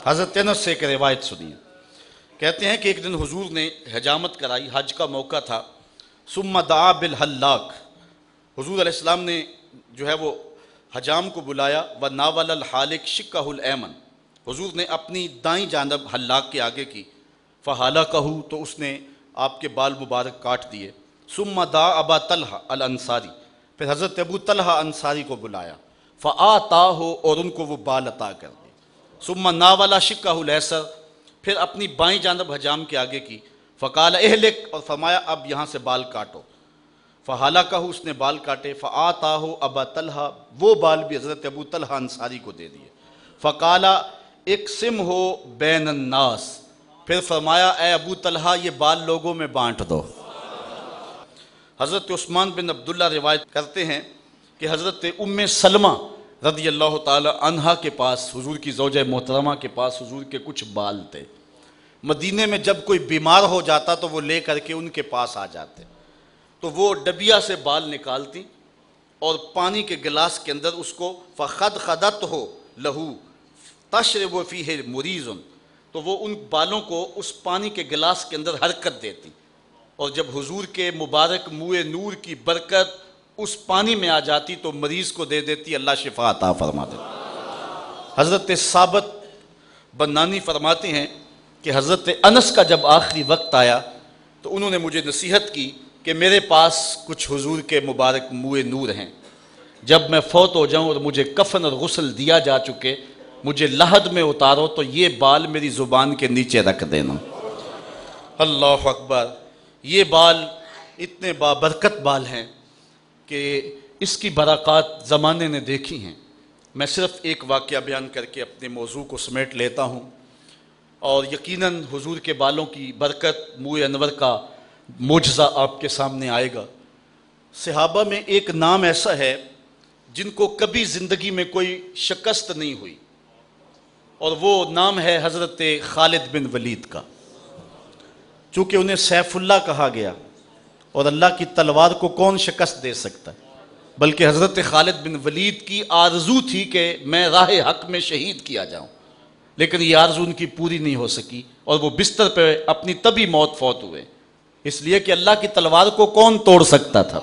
حضرت انس سے ایک روایت سنیے، کہتے ہیں کہ ایک دن حضور نے حجامت کرائی، حج کا موقع تھا، ثم دعا بالحلاق، حضور علیہ السلام نے جو ہے وہ حجام کو بلایا، وناول الحالق شقہ الایمن، حضور نے اپنی دائیں جانب حلاق کے آگے کی، فحلقہ، تو اس نے آپ کے بال مبارک کاٹ دیے، ثم دعا ابا طلحہ الانصاری، پھر حضرت ابو طلحہ انصاری کو بلایا، فآتاہ، اور ان کو وہ بال عطا کر دیے، ثم ناول شقہ الیسر، پھر اپنی بائیں جانب حجام کے آگے کی، فقال اہلک، اور فرمایا اب یہاں سے بال کاٹو، فحلقہ، اس نے بال کاٹے، فآتاہ ابا طلحہ، وہ بال بھی حضرت ابو طلحہ انصاری کو دے دیے، فقال اقسمہ بین الناس، پھر فرمایا اے ابو طلحہ یہ بال لوگوں میں بانٹ دو۔ حضرت عثمان بن عبداللہ روایت کرتے ہیں کہ حضرت ام سلمہ رضی اللہ تعالی عنہا کے پاس، حضور کی زوجہ محترمہ کے پاس حضور کے کچھ بال تھے۔ مدینے میں جب کوئی بیمار ہو جاتا تو وہ لے کر کے ان کے پاس آ جاتے، تو وہ ڈبیا سے بال نکالتی اور پانی کے گلاس کے اندر اس کو فخدخدتہ لہو تشرب فیہ مریض، تو وہ ان بالوں کو اس پانی کے گلاس کے اندر حرکت دیتی، اور جب حضور کے مبارک منہ نور کی برکت اس پانی میں آ جاتی تو مریض کو دے دیتی، اللہ شفا عطا فرما دیتا۔ حضرت ثابت بنانی فرماتے ہیں کہ حضرت انس کا جب آخری وقت آیا تو انہوں نے مجھے نصیحت کی کہ میرے پاس کچھ حضور کے مبارک منہ نور ہیں، جب میں فوت ہو جاؤں اور مجھے کفن اور غسل دیا جا چکے، مجھے لحد میں اتارو تو یہ بال میری زبان کے نیچے رکھ دینا۔ اللہ اکبر۔ یہ بال اتنے بابرکت بال ہیں کہ اس کی برکات زمانے نے دیکھی ہیں۔ میں صرف ایک واقعہ بیان کر کے اپنے موضوع کو سمیٹ لیتا ہوں، اور یقیناً حضور کے بالوں کی برکت، موئے انور کا معجزہ آپ کے سامنے آئے گا۔ صحابہ میں ایک نام ایسا ہے جن کو کبھی زندگی میں کوئی شکست نہیں ہوئی، اور وہ نام ہے حضرت خالد بن ولید کا۔ چونکہ انہیں سیف اللہ کہا گیا، اور اللہ کی تلوار کو کون شکست دے سکتا ہے، بلکہ حضرت خالد بن ولید کی آرزو تھی کہ میں راہ حق میں شہید کیا جاؤں، لیکن یہ آرزو ان کی پوری نہیں ہو سکی، اور وہ بستر پہ اپنی طبی موت فوت ہوئے، اس لیے کہ اللہ کی تلوار کو کون توڑ سکتا تھا۔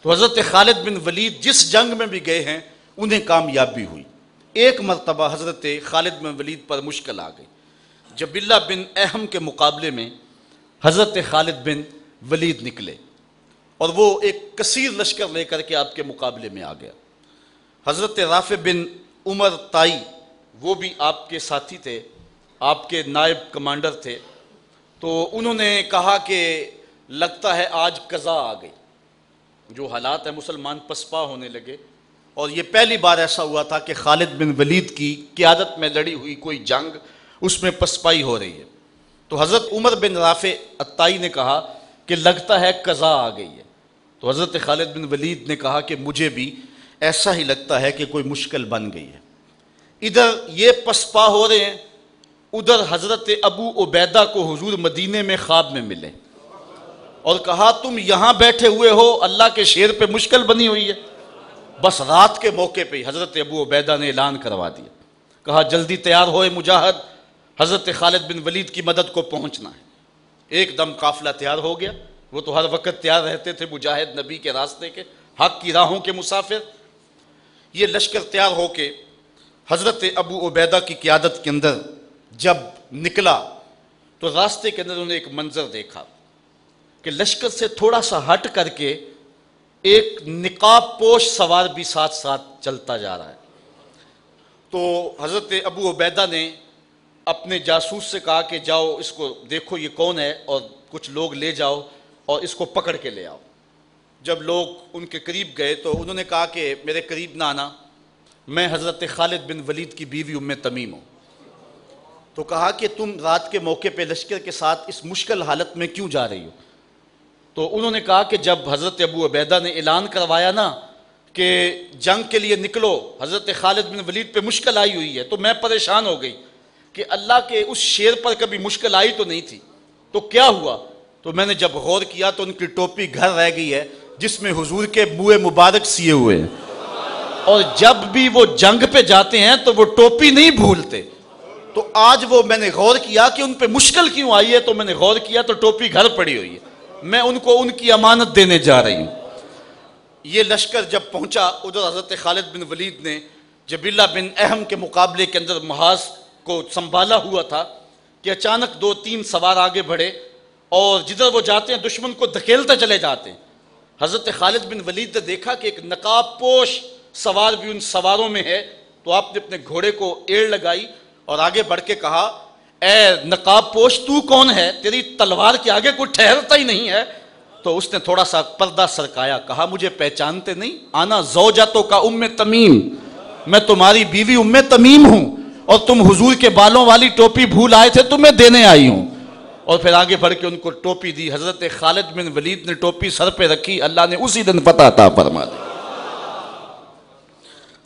تو حضرت خالد بن ولید جس جنگ میں بھی گئے ہیں انہیں کامیابی ہوئی۔ ایک مرتبہ حضرت خالد بن ولید پر مشکل آ گئی۔ جبلہ بن احم کے مقابلے میں حضرت خالد بن ولید نکلے، اور وہ ایک کثیر لشکر لے کر کے آپ کے مقابلے میں آ گیا۔ حضرت رافع بن عمر طائی وہ بھی آپ کے ساتھی تھے، آپ کے نائب کمانڈر تھے، تو انہوں نے کہا کہ لگتا ہے آج قضا آ گئی، جو حالات ہیں مسلمان پسپا ہونے لگے، اور یہ پہلی بار ایسا ہوا تھا کہ خالد بن ولید کی قیادت میں لڑی ہوئی کوئی جنگ اس میں پسپائی ہو رہی ہے۔ تو حضرت عمر بن رافع الطائی نے کہا کہ لگتا ہے قضا آ گئی ہے۔ تو حضرت خالد بن ولید نے کہا کہ مجھے بھی ایسا ہی لگتا ہے کہ کوئی مشکل بن گئی ہے۔ ادھر یہ پسپا ہو رہے ہیں، ادھر حضرت ابو عبیدہ کو حضور مدینے میں خواب میں ملے اور کہا تم یہاں بیٹھے ہوئے ہو، اللہ کے شیر پہ مشکل بنی ہوئی ہے۔ بس رات کے موقع پہ حضرت ابو عبیدہ نے اعلان کروا دیا، کہا جلدی تیار ہوئے مجاہد، حضرت خالد بن ولید کی مدد کو پہنچنا ہے۔ ایک دم قافلہ تیار ہو گیا، وہ تو ہر وقت تیار رہتے تھے، مجاہد نبی کے راستے کے، حق کی راہوں کے مسافر۔ یہ لشکر تیار ہو کے حضرت ابو عبیدہ کی قیادت کے اندر جب نکلا تو راستے کے اندر انہوں نے ایک منظر دیکھا کہ لشکر سے تھوڑا سا ہٹ کر کے ایک نقاب پوش سوار بھی ساتھ ساتھ چلتا جا رہا ہے۔ تو حضرت ابو عبیدہ نے اپنے جاسوس سے کہا کہ جاؤ اس کو دیکھو یہ کون ہے، اور کچھ لوگ لے جاؤ اور اس کو پکڑ کے لے آؤ۔ جب لوگ ان کے قریب گئے تو انہوں نے کہا کہ میرے قریب نہ آنا، میں حضرت خالد بن ولید کی بیوی ام تمیم ہوں۔ تو کہا کہ تم رات کے موقع پہ لشکر کے ساتھ اس مشکل حالت میں کیوں جا رہی ہو؟ تو انہوں نے کہا کہ جب حضرت ابو عبیدہ نے اعلان کروایا نا کہ جنگ کے لیے نکلو، حضرت خالد بن ولید پہ مشکل آئی ہوئی ہے، تو میں پریشان ہو گئی کہ اللہ کے اس شیر پر کبھی مشکل آئی تو نہیں تھی، تو کیا ہوا؟ تو میں نے جب غور کیا تو ان کی ٹوپی گھر رہ گئی ہے جس میں حضور کے منہ مبارک سیے ہوئے ہیں، اور جب بھی وہ جنگ پہ جاتے ہیں تو وہ ٹوپی نہیں بھولتے۔ تو آج وہ میں نے غور کیا کہ ان پہ مشکل کیوں آئی ہے، تو میں نے غور کیا تو ٹوپی گھر پڑی ہوئی ہے، میں ان کو ان کی امانت دینے جا رہی ہوں۔ یہ لشکر جب پہنچا، ادھر حضرت خالد بن ولید نے جبلہ بن احم کے مقابلے کے اندر محاذ کو سنبھالا ہوا تھا کہ اچانک 2-3 سوار آگے بڑھے، اور جدھر وہ جاتے ہیں دشمن کو دھکیلتے چلے جاتے ہیں۔ حضرت خالد بن ولید نے دیکھا کہ ایک نقاب پوش سوار بھی ان سواروں میں ہے، تو آپ نے اپنے گھوڑے کو ایڑ لگائی اور آگے بڑھ کے کہا اے نقاب پوش تو کون ہے، تیری تلوار کے آگے کوئی ٹھہرتا ہی نہیں ہے۔ تو اس نے تھوڑا سا پردہ سرکایا، کہا مجھے پہچانتے نہیں؟ آنا زوجتو کا ام تمیم، میں تمہاری بیوی ام تمیم ہوں، اور تم حضور کے بالوں والی ٹوپی بھول آئے تھے، تمہیں دینے آئی ہوں۔ اور پھر آگے بڑھ کے ان کو ٹوپی دی۔ حضرت خالد بن ولید نے ٹوپی سر پہ رکھی، اللہ نے اسی دن فتح عطا فرما دی۔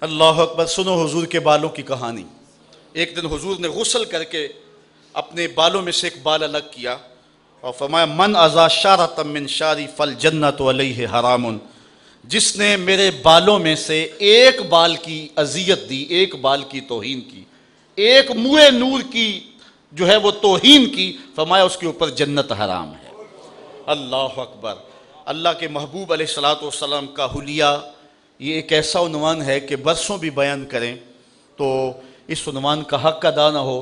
اللہ اکبر۔ سنو حضور کے بالوں کی کہانی۔ ایک دن حضور نے غسل کر کے اپنے بالوں میں سے ایک بال الگ کیا اور فرمایا من ازا شارۃ من شاری فالجنۃ علیہ حرام، جس نے میرے بالوں میں سے ایک بال کی اذیت دی، ایک بال کی توہین کی، ایک منہ نور کی جو ہے وہ توہین کی، فرمایا اس کے اوپر جنت حرام ہے۔ اللہ اکبر۔ اللہ کے محبوب علیہ الصلوۃ والسلام کا حلیہ یہ ایک ایسا عنوان ہے کہ برسوں بھی بیان کریں تو اس عنوان کا حق ادا نہ ہو،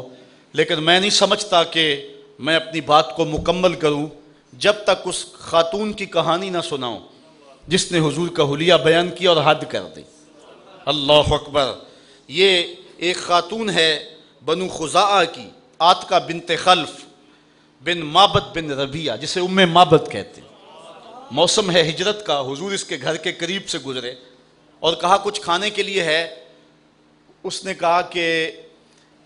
لیکن میں نہیں سمجھتا کہ میں اپنی بات کو مکمل کروں جب تک اس خاتون کی کہانی نہ سناؤں جس نے حضور کا حلیہ بیان کیا اور حد کر دی۔ اللہ اکبر۔ یہ ایک خاتون ہے بنو خزاعہ کی، عاتقہ بنت خلف بن معبد بن ربیعہ، جسے ام معبد کہتے ہیں۔ موسم ہے ہجرت کا، حضور اس کے گھر کے قریب سے گزرے اور کہا کچھ کھانے کے لیے ہے؟ اس نے کہا کہ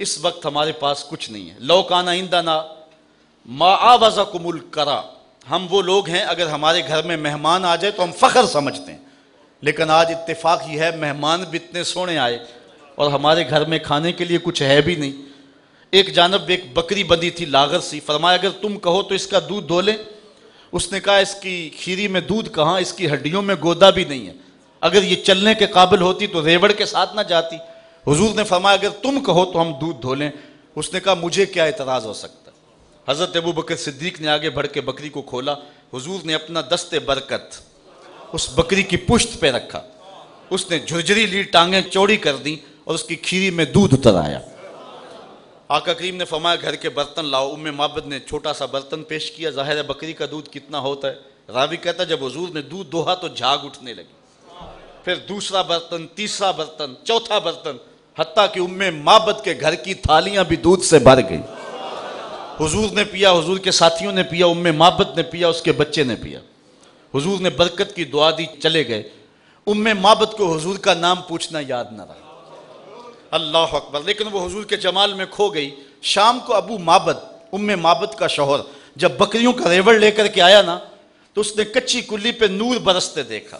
اس وقت ہمارے پاس کچھ نہیں ہے. لو کان عندنا ما آوزکم الکرا، ہم وہ لوگ ہیں اگر ہمارے گھر میں مہمان آ جائے تو ہم فخر سمجھتے ہیں، لیکن آج اتفاق یہ ہے مہمان بھی اتنے سونے آئے اور ہمارے گھر میں کھانے کے لیے کچھ ہے بھی نہیں. ایک جانب ایک بکری بندھی تھی لاغر سی، فرمایا اگر تم کہو تو اس کا دودھ دھو لیں. اس نے کہا اس کی کھیری میں دودھ کہاں، اس کی ہڈیوں میں گودا بھی نہیں ہے، اگر یہ چلنے کے قابل ہوتی تو ریوڑ کے ساتھ نہ جاتی. حضور نے فرمایا اگر تم کہو تو ہم دودھ دھو لیں. اس نے کہا مجھے کیا اعتراض ہو سکتا. حضرت ابو بکر صدیق نے آگے بڑھ کے بکری کو کھولا، حضور نے اپنا دست برکت اس بکری کی پشت پہ رکھا، اس نے جھرجری لی، ٹانگیں چوڑی کر دیں اور اس کی کھیری میں دودھ اتر آیا. آقا کریم نے فرمایا گھر کے برتن لاؤ. ام معبد نے چھوٹا سا برتن پیش کیا. ظاہر ہے بکری کا دودھ کتنا ہوتا ہے، راوی کہتا ہے جب حضور نے دودھ دوہا تو جھاگ اٹھنے لگی. پھر دوسرا برتن، تیسرا برتن، چوتھا برتن، حتیٰ کہ ام معبد کے گھر کی تھالیاں بھی دودھ سے بھر گئی. حضور نے پیا، حضور کے ساتھیوں نے پیا، ام معبد نے پیا، اس کے بچے نے پیا. حضور نے برکت کی دعا دی، چلے گئے. ام معبد کو حضور کا نام پوچھنا یاد نہ رہا. اللہ اکبر. لیکن وہ حضور کے جمال میں کھو گئی. شام کو ابو معبد، ام معبد کا شوہر، جب بکریوں کا ریوڑ لے کر کے آیا نا تو اس نے کچی کلی پہ نور برستے دیکھا.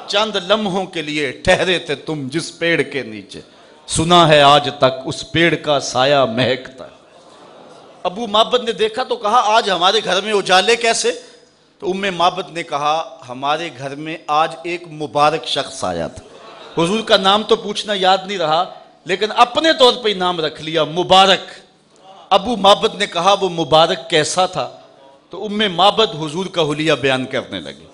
چند لمحوں کے لیے ٹھہرے تھے تم جس پیڑ کے نیچے، سنا ہے آج تک اس پیڑ کا سایہ مہکتا. ابو معبد نے دیکھا تو کہا آج ہمارے گھر میں اجالے کیسے؟ تو ام معبد نے کہا ہمارے گھر میں آج ایک مبارک شخص آیا تھا. حضور کا نام تو پوچھنا یاد نہیں رہا، لیکن اپنے طور پہ نام رکھ لیا مبارک. ابو معبد نے کہا وہ مبارک کیسا تھا؟ تو ام معبد حضور کا حلیہ بیان کرنے لگی.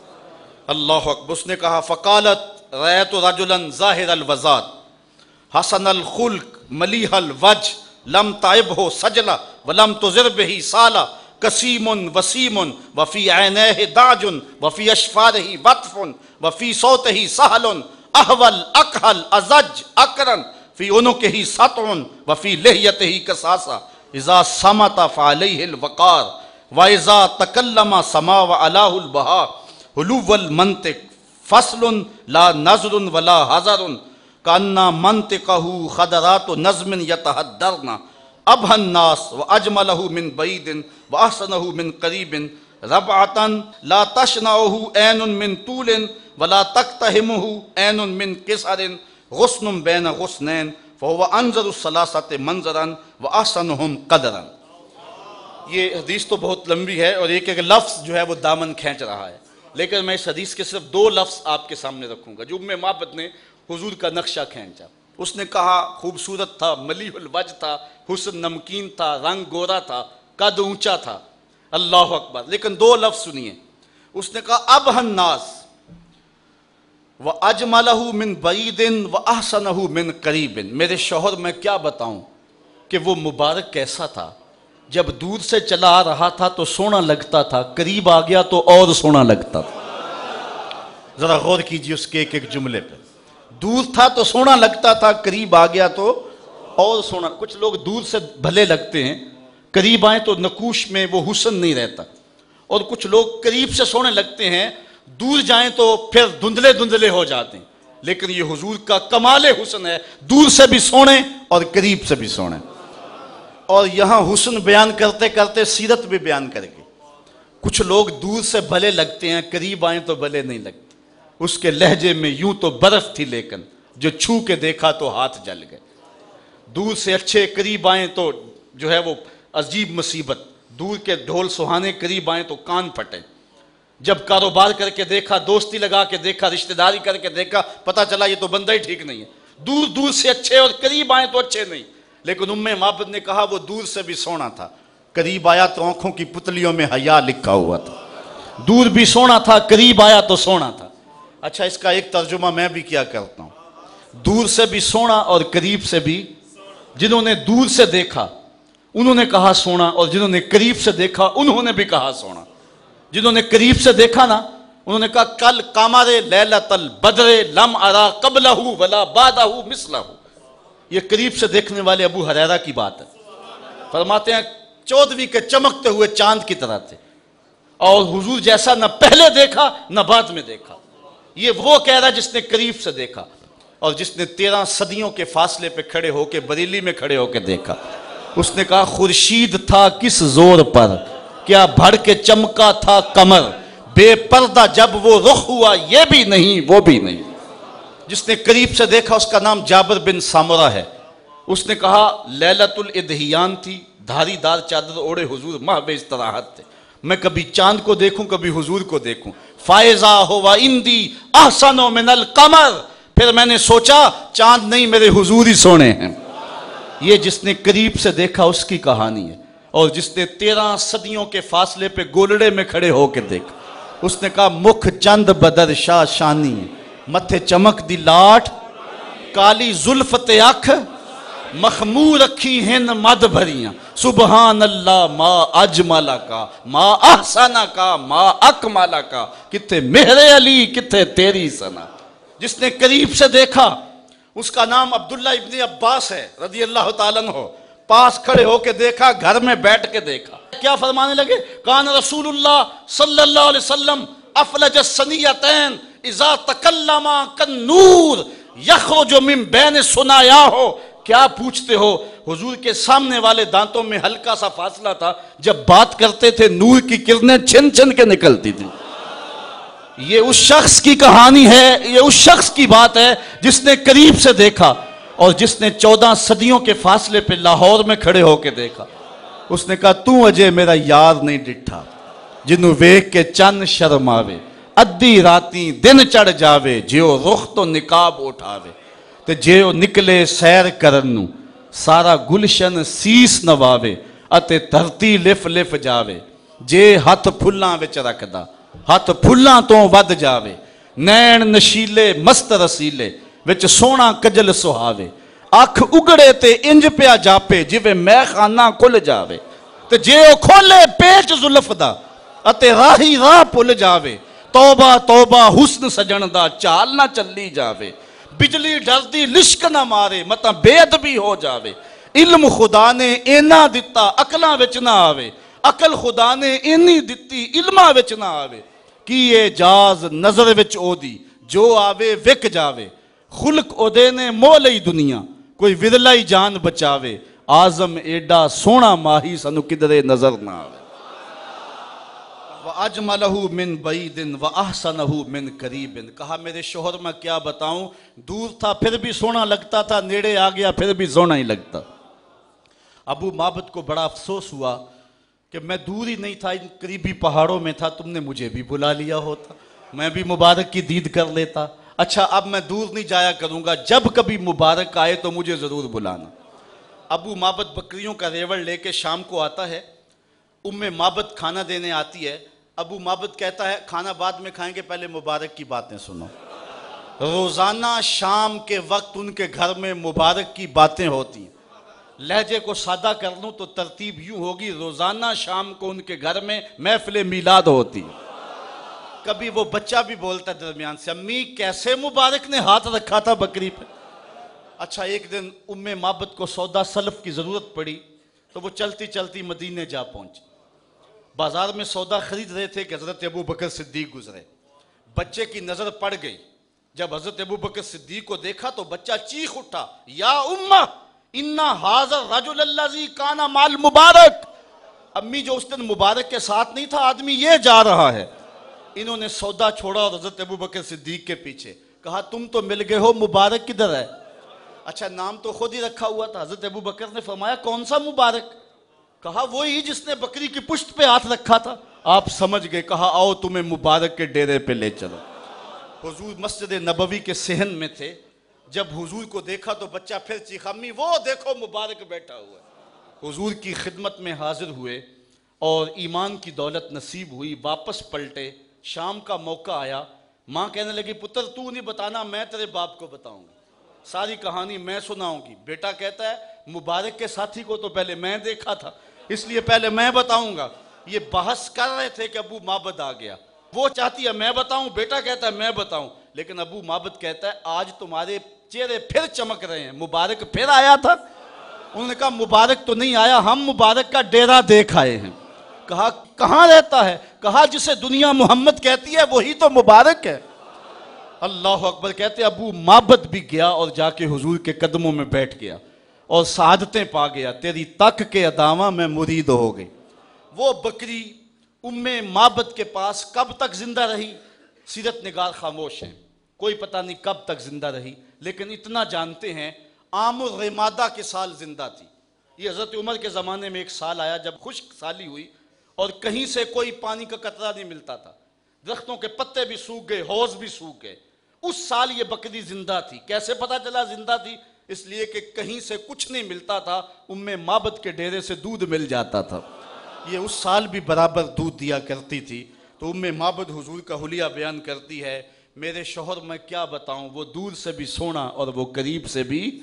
اللہ اکبر. اس نے کہا فقالت رأیت رجلا ظاہر الوضاء حسن الخلق ملیح الوجه لم تعبه سجلہ ولم تزر به سالہ قسیم وسیم وفی عینیہ دعج وفی اشفارہ وطف وفی صوتہ سہل احول اکحل ازج اکرن فی عنقہ سطع وفی لحیتہ کساسہ اذا صمت فعلیہ الوقار واذا تکلم سما وعلاہ البہاء حلو المنطق فصل لا نظر ولا حذر کأن منطقہ خدرات نظم یتحدرن ابہ الناس واجملہ من بعید واحسنہ من قریب ربعۃ لا تشنعہ عین من طول ولا تقتحمہ عین من قصر غصن بین غصنین فہو انظر الثلاثۃ منظرا واحسنہم قدرا. یہ حدیث تو بہت لمبی ہے اور ایک ایک لفظ جو ہے وہ دامن کھینچ رہا ہے، لیکن میں اس حدیث کے صرف 2 لفظ آپ کے سامنے رکھوں گا جو ام معبد نے حضور کا نقشہ کھینچا. اس نے کہا خوبصورت تھا، ملیح الوجہ تھا، حسن نمکین تھا، رنگ گورا تھا، قد اونچا تھا. اللہ اکبر. لیکن 2 لفظ سنیے. اس نے کہا ابہ الناس وَأَجْمَلَهُ مِن بَعِيدٍ وَأَحْسَنَهُ مِن قَرِيبٍ. میرے شوہر میں کیا بتاؤں کہ وہ مبارک کیسا تھا، جب دور سے چلا آ رہا تھا تو سونا لگتا تھا، قریب آ گیا تو اور سونا لگتا تھا. ذرا غور کیجئے اس کے ایک ایک جملے پہ. دور تھا تو سونا لگتا تھا، قریب آ گیا تو اور سونا. کچھ لوگ دور سے بھلے لگتے ہیں، قریب آئیں تو نقوش میں وہ حسن نہیں رہتا، اور کچھ لوگ قریب سے سونے لگتے ہیں، دور جائیں تو پھر دھندلے دھندلے ہو جاتے ہیں. لیکن یہ حضور کا کمال حسن ہے، دور سے بھی سونے اور قریب سے بھی سونے. اور یہاں حسن بیان کرتے کرتے سیرت بھی بیان کریں گے. کچھ لوگ دور سے بھلے لگتے ہیں، قریب آئیں تو بھلے نہیں لگتے. اس کے لہجے میں یوں تو برف تھی لیکن جو چھو کے دیکھا تو ہاتھ جل گئے. دور سے اچھے، قریب آئیں تو جو ہے وہ عجیب مصیبت. دور کے ڈھول سہانے، قریب آئیں تو کان پھٹے. جب کاروبار کر کے دیکھا، دوستی لگا کے دیکھا، رشتہ داری کر کے دیکھا، پتہ چلا یہ تو بندہ ہی ٹھیک نہیں ہے. دور دور سے اچھے اور قریب آئیں تو اچھے نہیں. لیکن ام معبد نے کہا وہ دور سے بھی سونا تھا، قریب آیا تو آنکھوں کی پتلیوں میں حیا لکھا ہوا تھا. دور بھی سونا تھا، قریب آیا تو سونا تھا. اچھا اس کا ایک ترجمہ میں بھی کیا کرتا ہوں. دور سے بھی سونا اور قریب سے بھی. جنہوں نے دور سے دیکھا انہوں نے کہا سونا، اور جنہوں نے قریب سے دیکھا انہوں نے بھی کہا سونا. جنہوں نے قریب سے دیکھا نا انہوں نے کہا کل قمر لیلۃ البدر لم ارا قبلہ ولا بعدہ مثلہ. یہ قریب سے دیکھنے والے ابو ہریرہ کی بات ہے. فرماتے ہیں 14ویں کے چمکتے ہوئے چاند کی طرح تھے، اور حضور جیسا نہ پہلے دیکھا نہ بعد میں دیکھا. یہ وہ کہہ رہا جس نے قریب سے دیکھا اور جس نے 13 صدیوں کے فاصلے پہ کھڑے ہو کے بریلی میں کھڑے ہو کے دیکھا. اس نے کہا خورشید تھا کس زور پر، کیا بڑھ کے چمکا تھا قمر، بے پردہ جب وہ رخ ہوا یہ بھی نہیں وہ بھی نہیں. جس نے قریب سے دیکھا اس کا نام جابر بن سامرہ ہے. اس نے کہا لیلۃ الادھیان تھی، دھاری دار چادر اوڑے حضور محو استراحت تھے. میں کبھی چاند کو دیکھوں کبھی حضور کو دیکھوں. فائزہ ہوا اندی احسن من القمر، پھر میں نے سوچا چاند نہیں میرے حضور ہی سونے ہیں. یہ جس نے قریب سے دیکھا اس کی کہانی ہے. اور جس نے 13 صدیوں کے فاصلے پہ گولڑے میں کھڑے ہو کے دیکھا اس نے کہا مکھ چند بدر شاہ شانی، متھے چمک دی لاٹ، کالی زلفت اکھ، مخمور رکھی ہن مد بھریاں، سبحان اللہ ما اجمالہ کا ما احسانہ کا ما اکمالہ کا، کتھے مہر علی کتھے تیری ثنا. جس نے قریب سے دیکھا اس کا نام عبداللہ ابن عباس ہے رضی اللہ تعالیٰ عنہ. پاس کھڑے ہو کے دیکھا، گھر میں بیٹھ کے دیکھا. کیا فرمانے لگے؟ کان رسول اللہ صلی اللہ علیہ وسلم افلج الثنیتین اذا تکلم کالنور یخرج من بین ثنایاہ. کیا پوچھتے ہو، حضور کے سامنے والے دانتوں میں ہلکا سا فاصلہ تھا، جب بات کرتے تھے نور کی کرنیں چھن چھن کے نکلتی تھی. یہ اس شخص کی کہانی ہے، یہ اس شخص کی بات ہے جس نے قریب سے دیکھا اور جس نے 14 صدیوں کے فاصلے پہ لاہور میں کھڑے ہو کے دیکھا. اس نے کہا تو اجے میرا یار نہیں ڈٹھا، جنوں ویکھ کے چن شرماوے، ادھی راتی دن چڑھ جاوے، جیو رخ تو نقاب اٹھاوے، تے جیو نکلے سیر کرن نو سارا گلشن سیس نواوے، اتے دھرتی لف لف جاوے، جے ہاتھ پھلاں وچ رکھدا ہاتھ پھلاں تو ود جاوے، نین نشیلے مست رسیلے وچ سونا کجل سہاوے، اکھ اگڑے تے انج پیا جاپے جویں میں خانہ کھل جاوے، تے جے او کھولے پیچ زلف دا اتے راہی راہ پل جاوے، توبہ توبہ حسن سجن دا چال نہ چلی جاوے، بجلی ڈردی لشک نہ مارے متا بے ادبی ہو جاوے، علم خدا نے اینا دتا عقلاں وچ نہ آوے، عقل خدا نے اینی دتی علماں وچ نہ آوے، کیے جاز نظر وچ او دی جو آوے وک جاوے، خلق او دے نے مولئی دنیا کوئی ودلائی جان بچاوے، آزم ایڈا سونا ماہی سنو کدرے نظر نہ آوے. وَأَجْمَلَهُ مِن بَعِيدٍ وَأَحْسَنَهُ مِن قَرِيبٍ. کہا میرے شوہر میں کیا بتاؤں، دور تھا پھر بھی سونا لگتا تھا، نیڑے آ گیا پھر بھی سونا ہی لگتا. ابو معبد کو بڑا افسوس ہوا کہ میں دور ہی نہیں تھا، ان قریبی پہاڑوں میں تھا، تم نے مجھے بھی بلا لیا ہوتا، میں بھی مبارک کی دید کر لیتا. اچھا اب میں دور نہیں جایا کروں گا، جب کبھی مبارک آئے تو مجھے ضرور بلانا. ابو معبد بکریوں کا ریوڑ لے کے شام کو آتا ہے، معبد کھانا دینے آتی ہے. ابو معبد کہتا ہے کھانا بعد میں کھائیں گے، پہلے مبارک کی باتیں سنو. روزانہ شام کے وقت ان کے گھر میں مبارک کی باتیں ہوتی ہیں. لہجے کو سادہ کر لوں تو ترتیب یوں ہوگی، روزانہ شام کو ان کے گھر میں محفل میلاد ہوتی ہے. کبھی وہ بچہ بھی بولتا ہے درمیان سے، امی کیسے مبارک نے ہاتھ رکھا تھا بکری پہ. اچھا ایک دن معبد کو سودا سلف کی ضرورت پڑی تو وہ چلتی چلتی مدینے جا پہنچی. بازار میں سودا خرید رہے تھے کہ حضرت ابو بکر صدیق گزرے. بچے کی نظر پڑ گئی، جب حضرت ابو بکر صدیق کو دیکھا تو بچہ چیخ اٹھا، یا امہ انا حاضر رجل الذی کان مال مبارک. امی جو اس دن مبارک کے ساتھ نہیں تھا آدمی یہ جا رہا ہے. انہوں نے سودا چھوڑا اور حضرت ابو بکر صدیق کے پیچھے. کہا تم تو مل گئے ہو، مبارک کدھر ہے؟ اچھا نام تو خود ہی رکھا ہوا تھا. حضرت ابو بکر نے فرمایا کون سا مبارک؟ کہا وہی جس نے بکری کی پشت پہ ہاتھ رکھا تھا. آپ سمجھ گئے. کہا آؤ تمہیں مبارک کے ڈیرے پہ لے چلو. حضور مسجد نبوی کے صحن میں تھے، جب حضور کو دیکھا تو بچہ پھر چیخا، امی وہ دیکھو مبارک بیٹھا ہوا ہے. حضور کی خدمت میں حاضر ہوئے اور ایمان کی دولت نصیب ہوئی. واپس پلٹے، شام کا موقع آیا. ماں کہنے لگی پتر تو نہیں بتانا، میں تیرے باپ کو بتاؤں گی، ساری کہانی میں سناؤں گی. بیٹا کہتا ہے مبارک کے ساتھی کو تو پہلے میں دیکھا تھا، اس لیے پہلے میں بتاؤں گا. یہ بحث کر رہے تھے کہ ابو معبد آ گیا. وہ چاہتی ہے میں بتاؤں، بیٹا کہتا ہے میں بتاؤں. لیکن ابو معبد کہتا ہے آج تمہارے چہرے پھر چمک رہے ہیں، مبارک پھر آیا تھا؟ انہوں نے کہا مبارک تو نہیں آیا، ہم مبارک کا ڈیرا دیکھ آئے ہیں. کہا کہاں رہتا ہے؟ کہا جسے دنیا محمد کہتی ہے وہی تو مبارک ہے۔ اللہ اکبر۔ کہتے ابو معبد بھی گیا اور جا کے حضور کے قدموں میں بیٹھ گیا اور سعادتیں پا گیا، تیری تک کے ادامہ میں مرید ہو گئی۔ وہ بکری ام معبد کے پاس کب تک زندہ رہی؟ سیرت نگار خاموش ہیں، کوئی پتہ نہیں کب تک زندہ رہی، لیکن اتنا جانتے ہیں عام الرمادہ کے سال زندہ تھی۔ یہ حضرت عمر کے زمانے میں ایک سال آیا جب خشک سالی ہوئی اور کہیں سے کوئی پانی کا قطرہ نہیں ملتا تھا، درختوں کے پتے بھی سوکھ گئے، حوض بھی سوکھ گئے۔ اس سال یہ بکری زندہ تھی۔ کیسے پتا چلا زندہ تھی؟ اس لیے کہ کہیں سے کچھ نہیں ملتا تھا، ام معبد کے ڈیرے سے دودھ مل جاتا تھا۔ یہ اس سال بھی برابر دودھ دیا کرتی تھی۔ تو ام معبد حضور کا حلیہ بیان کرتی ہے، میرے شوہر میں کیا بتاؤں، وہ دور سے بھی سونا اور وہ قریب سے بھی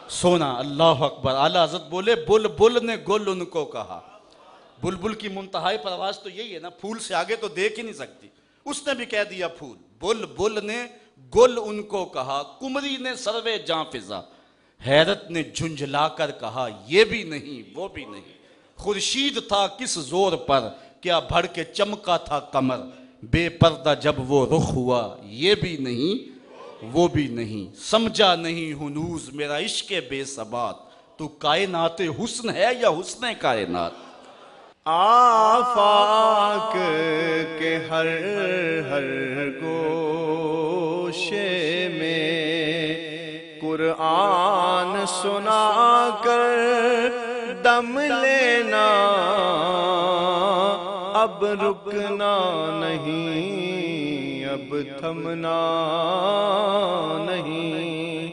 سونا۔ اللہ اکبر۔ اعلیٰ حضرت بولے بلبل نے گل ان کو کہا۔ بلبل کی منتہائی پرواز تو یہی ہے نا، پھول سے آگے تو دیکھ ہی نہیں سکتی، اس نے بھی کہہ دیا پھول۔ بلبل نے گل ان کو کہا، کمری نے سروے جاں فضا، حیرت نے جھنجھلا کر کہا یہ بھی نہیں وہ بھی نہیں۔ خورشید تھا کس زور پر، کیا بھڑ کے چمکا تھا قمر، بے پردہ جب وہ رخ ہوا یہ بھی نہیں وہ بھی نہیں۔ سمجھا نہیں ہنوز میرا عشق بے ثبات، تو کائنات حسن ہے یا حسن کائنات؟ آفاق کے ہر ہر گوشے میں قرآن سنا کر دم لینا، اب رکنا نہیں اب تھمنا نہیں،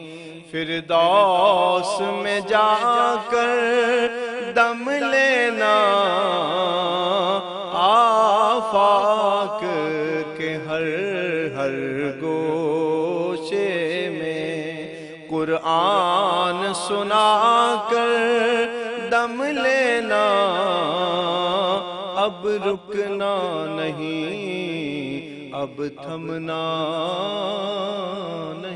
فردوس میں جا کر دم لینا، آفاق کے ہر ہر گوشے میں قرآن سنا کر دم لینا، اب رکنا نہیں اب تھمنا نہیں۔